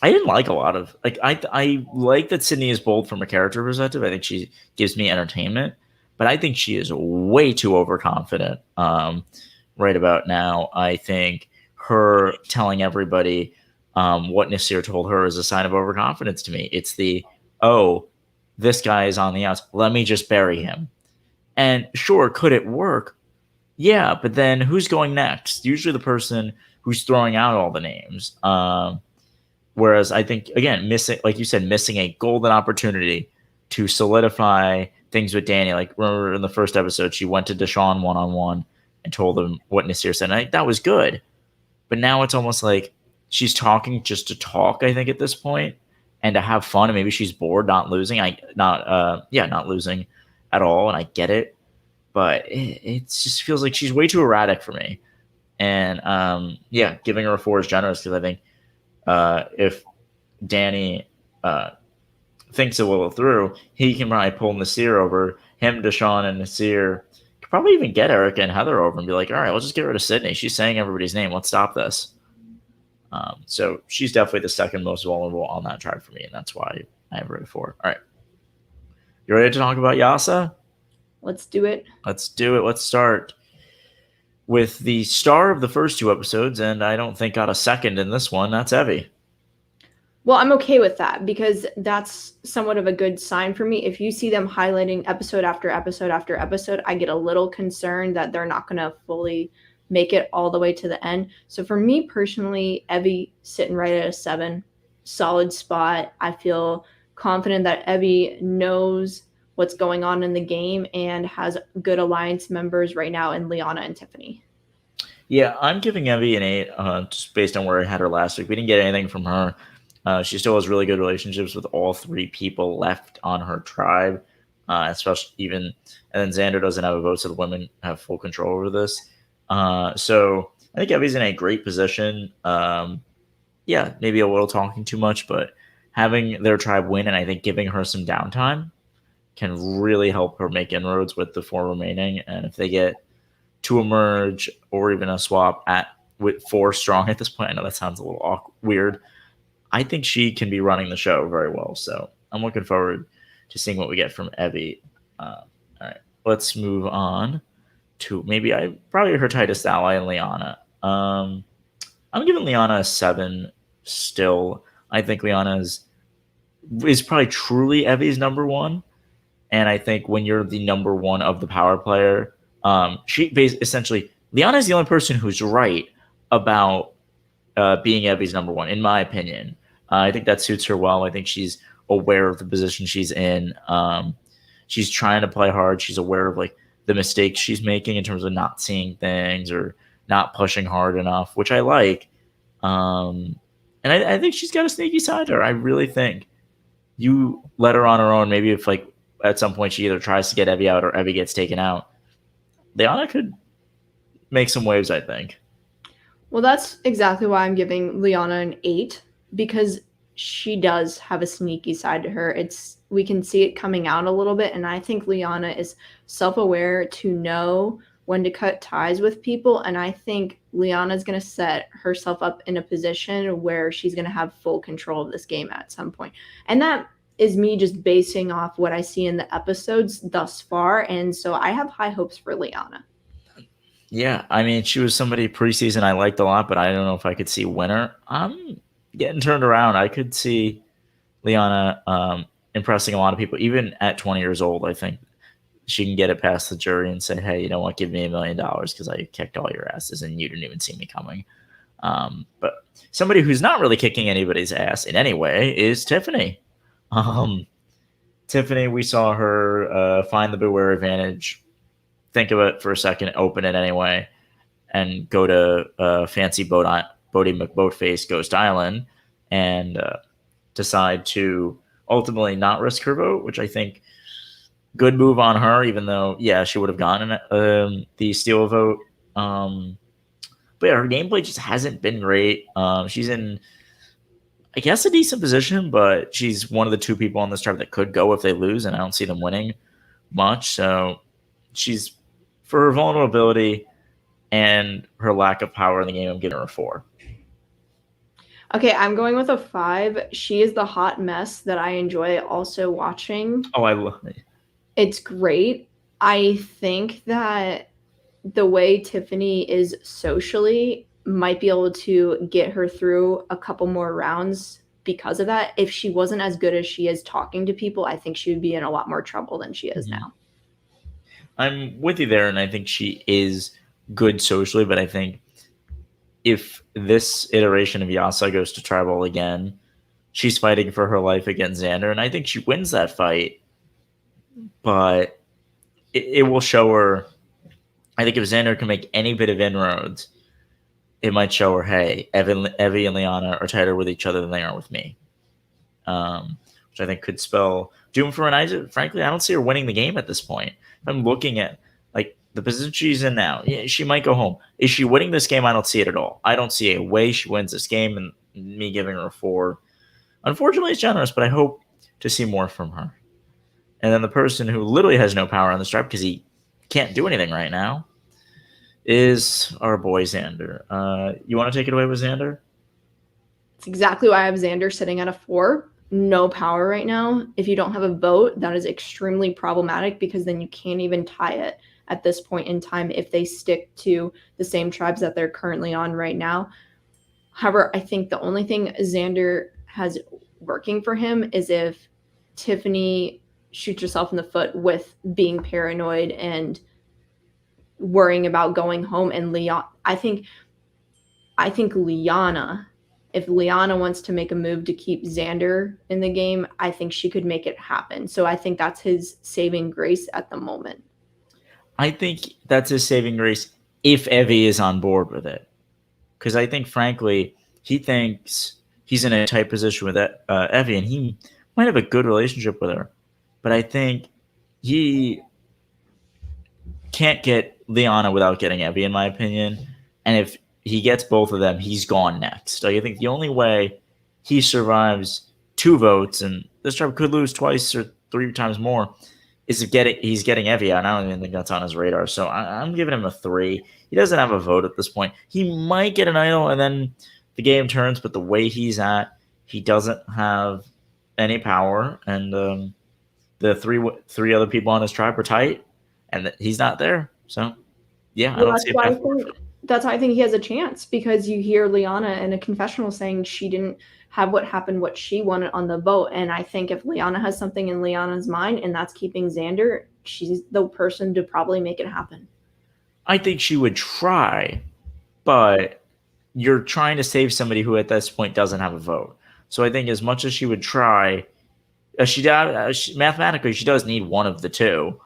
didn't like a lot of, like, I like that Sydney is bold from a character perspective. I think she gives me entertainment, but I think she is way too overconfident right about now. I think her telling everybody what Nasir told her is a sign of overconfidence to me. It's the, oh, this guy is on the outs, let me just bury him. And sure, could it work? Yeah, but then who's going next? Usually the person who's throwing out all the names. Whereas I think, again, missing, like you said, missing a golden opportunity to solidify things with Danny. Like, remember in the first episode, she went to Deshaun one-on-one and told him what Nasir said. And I think that was good. But now it's almost like she's talking just to talk, I think, at this point, and to have fun. And maybe she's bored, not losing. Not losing at all. And I get it. But it just feels like she's way too erratic for me. And giving her a 4 is generous, because I think if Danny thinks it will through, he can probably pull Nasir over. Him, Deshaun, and Nasir could probably even get Erica and Heather over and be like, all right, let's just get rid of Sydney. She's saying everybody's name. Let's stop this. So she's definitely the second most vulnerable on that tribe for me, and that's why I have her at 4. All right. You ready to talk about Yasa? Let's do it. Let's do it. Let's start with the star of the first 2 episodes, and I don't think got a second in this one. That's Evie. Well, I'm okay with that, because that's somewhat of a good sign for me. If you see them highlighting episode after episode after episode, I get a little concerned that they're not going to fully make it all the way to the end. So for me personally, Evie sitting right at a 7, solid spot. I feel confident that Evie knows what's going on in the game and has good alliance members right now in Liana and Tiffany. Yeah, I'm giving Evie an 8 just based on where I had her last week. We didn't get anything from her. She still has really good relationships with all 3 people left on her tribe, especially even, and then Xander doesn't have a vote, so the women have full control over this. So I think Evie's in a great position. Maybe a little talking too much, but having their tribe win and I think giving her some downtime can really help her make inroads with the 4 remaining. And if they get to a merge or even a swap with 4 strong at this point, I know that sounds a little weird. I think she can be running the show very well. So I'm looking forward to seeing what we get from Evie. All right, let's move on to probably her tightest ally in Liana. I'm giving Liana a 7 still. I think Liana is probably truly Evie's number 1. And I think when you're the number 1 of the power player, Liana is the only person who's right about being Evie's number one, in my opinion. I think that suits her well. I think she's aware of the position she's in. She's trying to play hard. She's aware of like the mistakes she's making in terms of not seeing things or not pushing hard enough, which I like. And I think she's got a sneaky side to her. I really think you let her on her own. Maybe if like at some point she either tries to get Evie out or Evie gets taken out, Liana could make some waves, I think. Well, that's exactly why I'm giving Liana an 8, because she does have a sneaky side to her. We can see it coming out a little bit, and I think Liana is self-aware to know when to cut ties with people, and I think Liana is going to set herself up in a position where she's going to have full control of this game at some point. And that is me just basing off what I see in the episodes thus far, and so I have high hopes for Liana. Yeah, I mean, she was somebody preseason I liked a lot, but I don't know if I could see winner. I'm getting turned around. I could see Liana impressing a lot of people, even at 20 years old. I think she can get it past the jury and say, hey, you know what, give me $1 million because I kicked all your asses and you didn't even see me coming. But somebody who's not really kicking anybody's ass in any way is Tiffany. Tiffany, we saw her find the Beware advantage, think of it for a second, open it anyway, and go to fancy Bodie McBoatface Ghost Island and decide to ultimately not risk her vote, which I think good move on her, even though, yeah, she would have gotten the steal vote. But yeah, her gameplay just hasn't been great. She's in, I guess, a decent position, but she's one of the 2 people on this tribe that could go if they lose, and I don't see them winning much. So she's, for her vulnerability and her lack of power in the game, I'm giving her a 4. Okay, I'm going with a 5. She is the hot mess that I enjoy also watching. Oh, I love it. It's great. I think that the way Tiffany is socially might be able to get her through a couple more rounds because of that. If she wasn't as good as she is talking to people, I think she would be in a lot more trouble than she is now. I'm with you there, and I think she is good socially, but I think if this iteration of Yasa goes to tribal again, she's fighting for her life against Xander, and I think she wins that fight, but it will show her. I think if Xander can make any bit of inroads, it might show her, hey, Evie and Liana are tighter with each other than they are with me, which I think could spell doom for an. Frankly, I don't see her winning the game at this point. If I'm looking at like the position she's in now, yeah, she might go home. Is she winning this game? I don't see it at all. I don't see a way she wins this game, and me giving her a 4. Unfortunately, it's generous, but I hope to see more from her. And then the person who literally has no power on this tribe because he can't do anything right now is our boy Xander. You want to take it away with Xander? It's exactly why I have Xander sitting at a 4. No power right now. If you don't have a vote, that is extremely problematic because then you can't even tie it at this point in time if they stick to the same tribes that they're currently on right now. However, I think the only thing Xander has working for him is if Tiffany shoots herself in the foot with being paranoid and worrying about going home. And I think Liana, if Liana wants to make a move to keep Xander in the game, I think she could make it happen. So I think that's his saving grace at the moment. I think that's his saving grace if Evie is on board with it. Because I think, frankly, he thinks he's in a tight position with Evie, and he might have a good relationship with her. But I think he can't get Liana without getting Evie, in my opinion. And if he gets both of them, he's gone next. Like, I think the only way he survives 2 votes, and this tribe could lose twice or 3 times more, is if he's getting Evie out. And I don't even think that's on his radar. So I'm giving him a 3. He doesn't have a vote at this point. He might get an idol, and then the game turns. But the way he's at, he doesn't have any power. And the three other people on his tribe are tight, and he's not there. So, yeah, well, I don't see a that's why I think he has a chance, because you hear Liana in a confessional saying she didn't have what she wanted on the vote. And I think if Liana has something in Liana's mind and that's keeping Xander, she's the person to probably make it happen. I think she would try, but you're trying to save somebody who at this point doesn't have a vote. So I think as much as she would try, mathematically she does need one of the two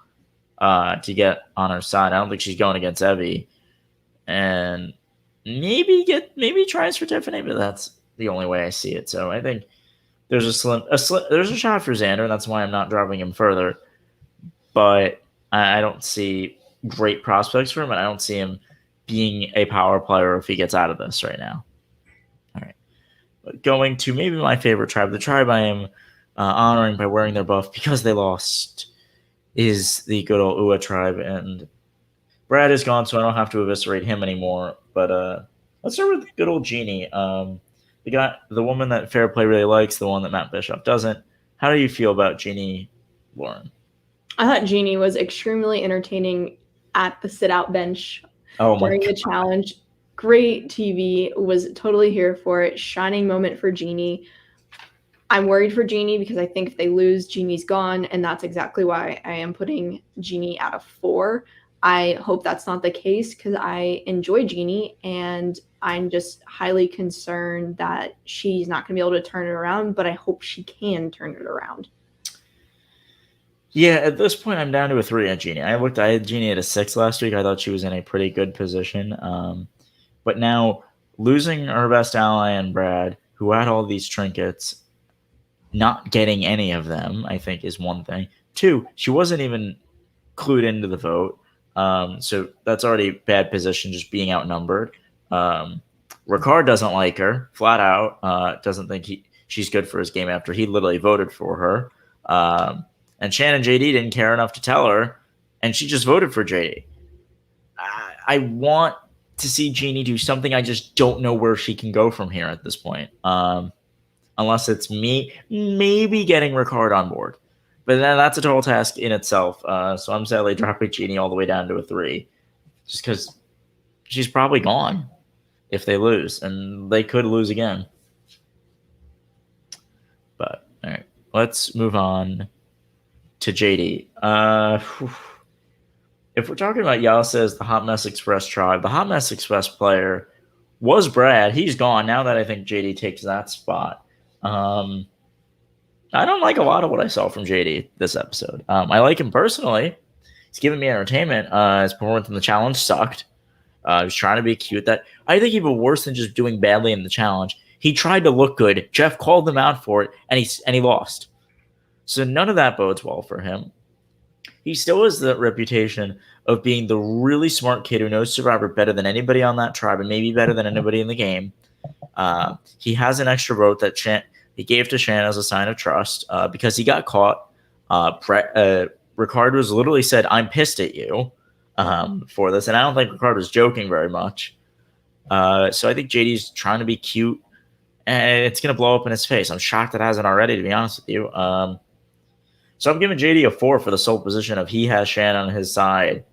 to get on her side. I don't think she's going against Evie, and maybe tries for Tiffany, but that's the only way I see it. So I think there's there's a shot for Xander, and that's why I'm not dropping him further. But I don't see great prospects for him, and I don't see him being a power player if he gets out of this right now. All right. But going to maybe my favorite tribe, the tribe I am honoring by wearing their buff because they lost, is the good old Ua tribe. And Brad is gone, so I don't have to eviscerate him anymore. But let's start with good old Jeannie. The woman that Fairplay really likes, the one that Matt Bischoff doesn't. How do you feel about Jeannie, Lauren? I thought Jeannie was extremely entertaining at the sit-out bench during the challenge. Great TV. Was totally here for it. Shining moment for Jeannie. I'm worried for Jeannie because I think if they lose, Jeannie's gone, and that's exactly why I am putting Jeannie at a 4. I hope that's not the case because I enjoy Jeannie, and I'm just highly concerned that she's not going to be able to turn it around, but I hope she can turn it around. Yeah, at this point, I'm down to a 3 on Jeannie. I had Jeannie at a 6 last week. I thought she was in a pretty good position. But now, losing her best ally and Brad, who had all these trinkets, not getting any of them, I think, is one thing. 2, she wasn't even clued into the vote. So that's already bad position, just being outnumbered. Ricard doesn't like her, flat out. Doesn't think she's good for his game after he literally voted for her. And Shannon JD didn't care enough to tell her, and she just voted for JD. I want to see Jeannie do something. I just don't know where she can go from here at this point. Unless it's me, maybe getting Ricard on board. But then that's a total task in itself. So I'm sadly dropping Jeannie all the way down to a 3. Just because she's probably gone if they lose. And they could lose again. But, all right. Let's move on to JD. If we're talking about Yasa as the Hot Mess Express tribe, the Hot Mess Express player was Brad. He's gone now that I think JD takes that spot. I don't like a lot of what I saw from JD this episode. I like him personally. He's giving me entertainment. His performance in the challenge sucked. He was trying to be cute. That I think even worse than just doing badly in the challenge, he tried to look good. Jeff called him out for it, and he lost. So none of that bodes well for him. He still has the reputation of being the really smart kid who knows Survivor better than anybody on that tribe and maybe better than anybody in the game. He has an extra vote that he gave to Shan as a sign of trust because he got caught. Ricard was literally said, "I'm pissed at you," for this. And I don't think Ricard was joking very much. So I think JD's trying to be cute, and it's going to blow up in his face. I'm shocked it hasn't already, to be honest with you. So I'm giving JD a 4 for the sole position of he has Shan on his side.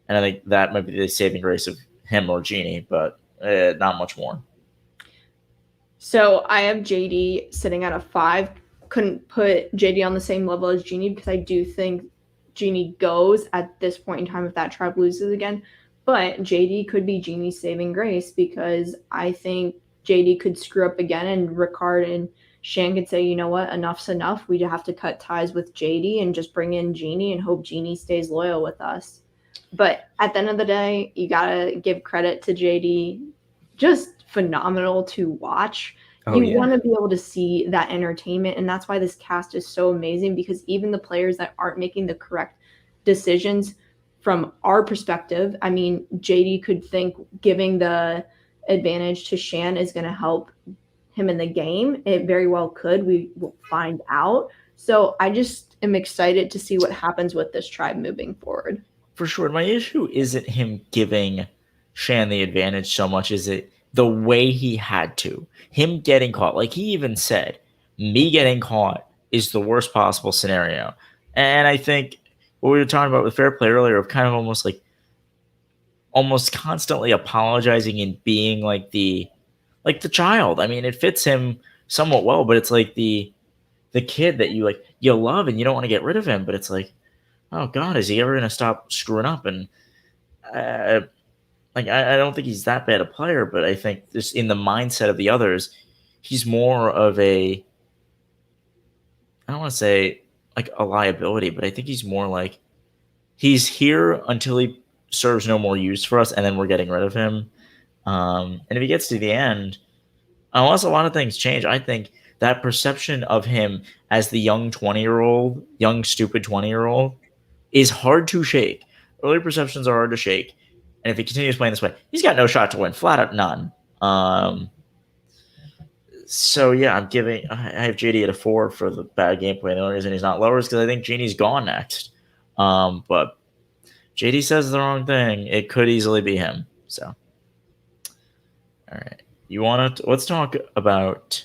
And I think that might be the saving grace of him or Jeannie, but not much more. So I have JD sitting at a 5. Couldn't put JD on the same level as Jeannie because I do think Jeannie goes at this point in time if that tribe loses again. But JD could be Jeannie's saving grace because I think JD could screw up again and Ricard and Shan could say, you know what, enough's enough. We have to cut ties with JD and just bring in Jeannie and hope Jeannie stays loyal with us. But at the end of the day, you got to give credit to JD. Just phenomenal to watch. You want to be able to see that entertainment. And that's why this cast is so amazing because even the players that aren't making the correct decisions from our perspective, I mean, JD could think giving the advantage to Shan is going to help him in the game. It very well could. We will find out. So I just am excited to see what happens with this tribe moving forward. For sure. My issue isn't him giving Shan the advantage so much as it the way he had to. Him getting caught. Like he even said, me getting caught is the worst possible scenario. And I think what we were talking about with Fairplay earlier of kind of almost constantly apologizing and being like the child. I mean, it fits him somewhat well, but it's like the kid that you love and you don't want to get rid of him, but it's like, oh God, is he ever going to stop screwing up? And like I don't think he's that bad a player, but I think just in the mindset of the others, he's more of a, I don't want to say like a liability, but I think he's more like he's here until he serves no more use for us, and then we're getting rid of him. And if he gets to the end, unless a lot of things change, I think that perception of him as the young stupid 20-year-old is hard to shake. Early perceptions are hard to shake. And if he continues playing this way, he's got no shot to win. Flat out none. So yeah, I have JD at a 4 for the bad gameplay. The only reason he's not lower is because I think Genie's gone next. But JD says the wrong thing. It could easily be him. So, all right. Let's talk about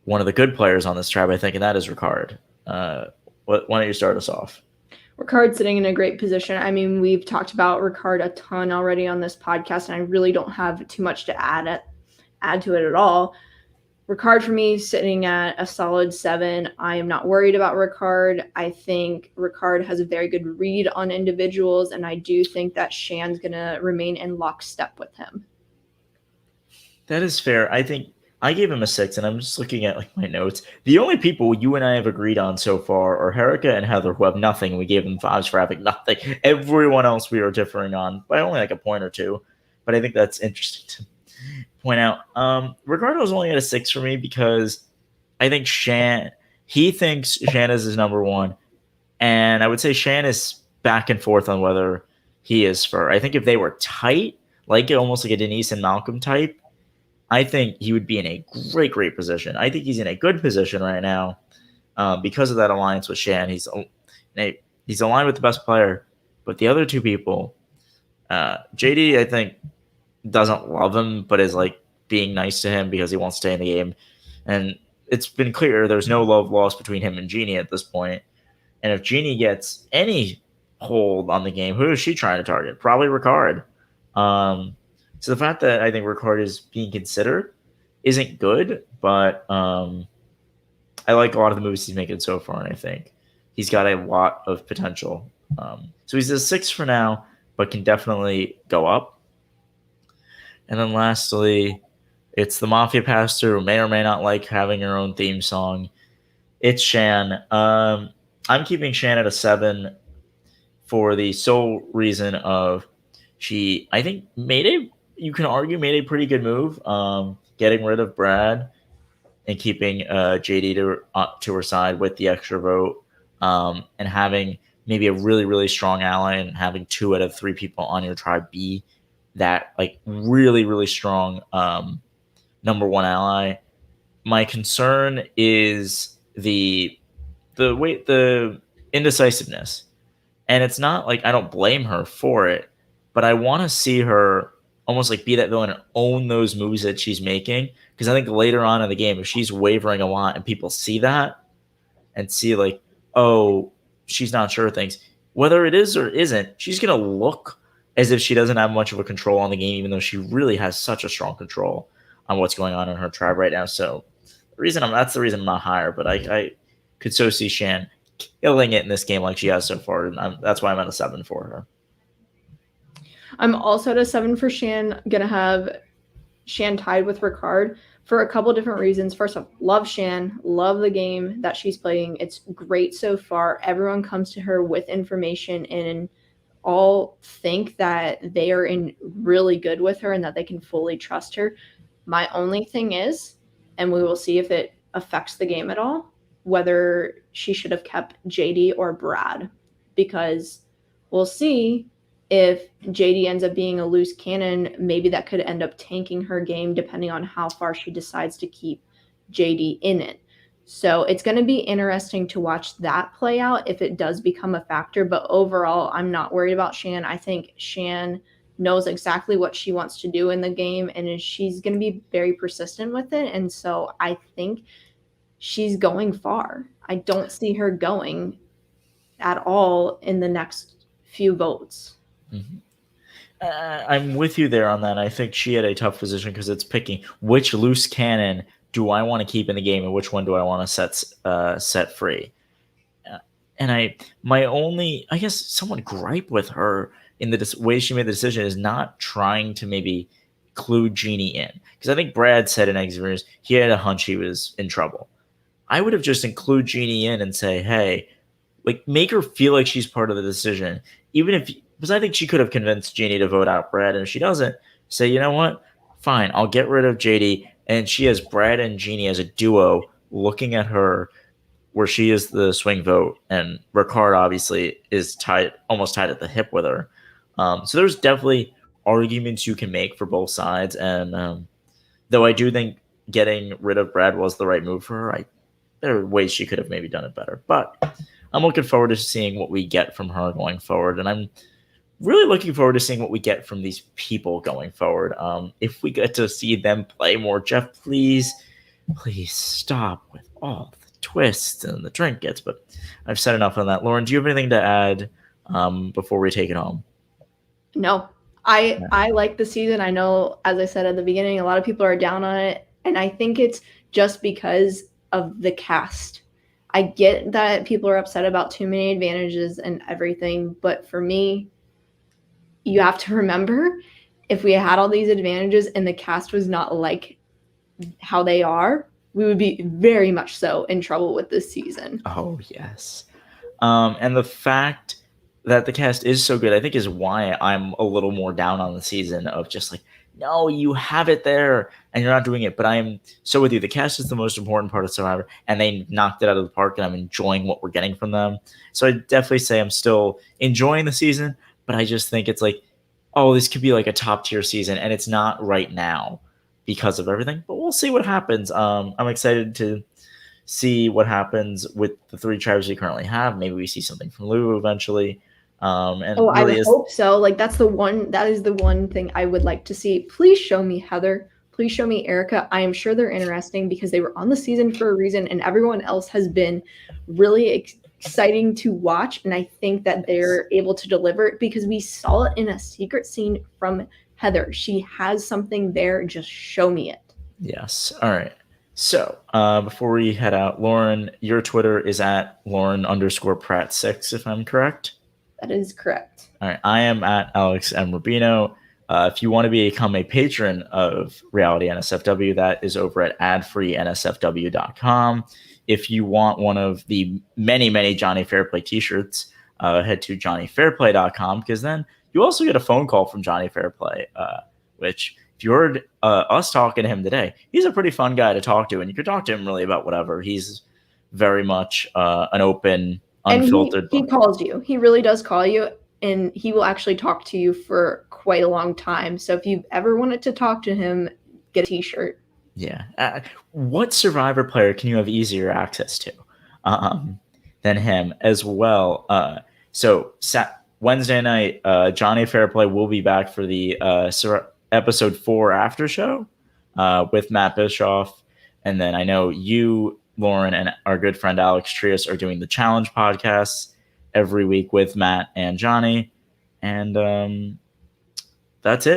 one of the good players on this tribe, I think, and that is Ricard. Why don't you start us off? Ricard's sitting in a great position. I mean, we've talked about Ricard a ton already on this podcast, and I really don't have too much to add to it at all. Ricard for me sitting at a solid 7. I am not worried about Ricard. I think Ricard has a very good read on individuals, and I do think that Shan's going to remain in lockstep with him. That is fair. I think I gave him a 6, and I'm just looking at like my notes. The only people you and I have agreed on so far are Herika and Heather, who have nothing. We gave them 5s for having nothing. Everyone else we are differing on by only like a point or two. But I think that's interesting to point out. Ricardo's only at a 6 for me because I think he thinks Shan is his number 1. And I would say Shan is back and forth on whether he is for. I think if they were tight, almost like a Denise and Malcolm type, I think he would be in a great, great position. I think he's in a good position right now because of that alliance with Shan. He's aligned with the best player, but the other two people, JD, I think, doesn't love him, but is like being nice to him because he wants to stay in the game. And it's been clear there's no love lost between him and Jeannie at this point. And if Jeannie gets any hold on the game, who is she trying to target? Probably Ricard. So the fact that I think Ricard is being considered isn't good, but I like a lot of the moves he's making so far, and I think he's got a lot of potential. So he's a 6 for now, but can definitely go up. And then lastly, it's the Mafia Pastor, who may or may not like having her own theme song. It's Shan. I'm keeping Shan at a 7 for the sole reason of she, I think, you can argue, made a pretty good move, getting rid of Brad and keeping JD to her side with the extra vote, and having maybe a really, really strong ally and having 2 out of 3 people on your tribe be that like really, really strong number 1 ally. My concern is the indecisiveness. And it's not like I don't blame her for it, but I want to see her almost like be that villain and own those moves that she's making. Because I think later on in the game, if she's wavering a lot and people see that and see like, oh, she's not sure of things, whether it is or isn't, she's going to look as if she doesn't have much of a control on the game, even though she really has such a strong control on what's going on in her tribe right now. So that's the reason I'm not higher, but I could so see Shan killing it in this game like she has so far. And that's why I'm at a 7 for her. I'm also at a 7 for Shan. Gonna have Shan tied with Ricard for a couple different reasons. First off, love Shan, love the game that she's playing. It's great so far. Everyone comes to her with information and all think that they are in really good with her and that they can fully trust her. My only thing is, and we will see if it affects the game at all, whether she should have kept JD or Brad, because we'll see if JD ends up being a loose cannon, maybe that could end up tanking her game depending on how far she decides to keep JD in it. So it's going to be interesting to watch that play out if it does become a factor. But overall, I'm not worried about Shan. I think Shan knows exactly what she wants to do in the game, and she's going to be very persistent with it. And so I think she's going far. I don't see her going at all in the next few votes. Mm-hmm. I'm with you there on that. I think she had a tough position because it's picking which loose cannon do I want to keep in the game and which one do I want to set free. And my only, I guess, somewhat gripe with her in the way she made the decision is not trying to maybe clue Jeannie in. Because I think Brad said in Exit Rumors he had a hunch he was in trouble. I would have just include Jeannie in and say, hey, like make her feel like she's part of the decision. Even if, because I think she could have convinced Jeannie to vote out Brad. And if she doesn't, say, you know what? Fine, I'll get rid of JD. And she has Brad and Jeannie as a duo looking at her where she is the swing vote, and Ricard obviously is almost tied at the hip with her. So there's definitely arguments you can make for both sides, and though I do think getting rid of Brad was the right move for her, there are ways she could have maybe done it better. But I'm looking forward to seeing what we get from her going forward, and I'm really looking forward to seeing what we get from these people going forward. If we get to see them play more, Jeff, please stop with all the twists and the trinkets. But I've said enough on that. Lauren, do you have anything to add before we take it home? No, I like the season. I know, as I said at the beginning, a lot of people are down on it, and I think it's just because of the cast. I get that people are upset about too many advantages and everything, but for me, you have to remember, if we had all these advantages and the cast was not like how they are, we would be very much so in trouble with this season. Oh, yes. And the fact that the cast is so good, I think, is why I'm a little more down on the season of just like, no, you have it there and you're not doing it. But I'm so with you. The cast is the most important part of Survivor, and they knocked it out of the park, and I'm enjoying what we're getting from them. So I definitely say I'm still enjoying the season, but I just think it's like, oh, this could be like a top tier season, and it's not right now because of everything. But we'll see what happens. I'm excited to see what happens with the 3 tribes we currently have. Maybe we see something from Lou eventually. And I hope so. Like that is the one thing I would like to see. Please show me Heather. Please show me Erica. I am sure they're interesting because they were on the season for a reason, and everyone else has been really exciting to watch. And I think that they're able to deliver it because we saw it in a secret scene from Heather. She has something there. Just show me it. Yes. All right. So before we head out, Lauren, your Twitter is at Lauren_Pratt6, if I'm correct. That is correct. All right. I am at Alex M. Rubino. If you want to become a patron of Reality NSFW, that is over at adfreeNSFW.com. If you want one of the many, many Jonny Fairplay t-shirts, head to JonnyFairplay.com, because then you also get a phone call from Jonny Fairplay, which if you heard us talking to him today, he's a pretty fun guy to talk to, and you could talk to him really about whatever. He's very much an open, unfiltered. And he calls you. He really does call you, and he will actually talk to you for quite a long time. So if you've ever wanted to talk to him, get a t-shirt. Yeah. What Survivor player can you have easier access to than him as well? So Wednesday night, Jonny Fairplay will be back for the episode 4 after show with Matt Bischoff. And then I know you, Lauren, and our good friend Alex Trias are doing the challenge podcasts every week with Matt and Jonny. And that's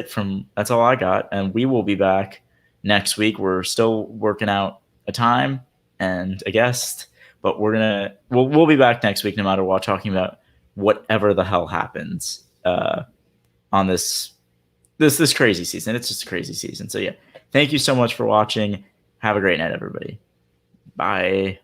all I got. And we will be back next week. We're still working out a time and a guest, but we'll be back next week no matter what, talking about whatever the hell happens on this crazy season. It's just a crazy season. So yeah, thank you so much for watching. Have a great night, everybody. Bye.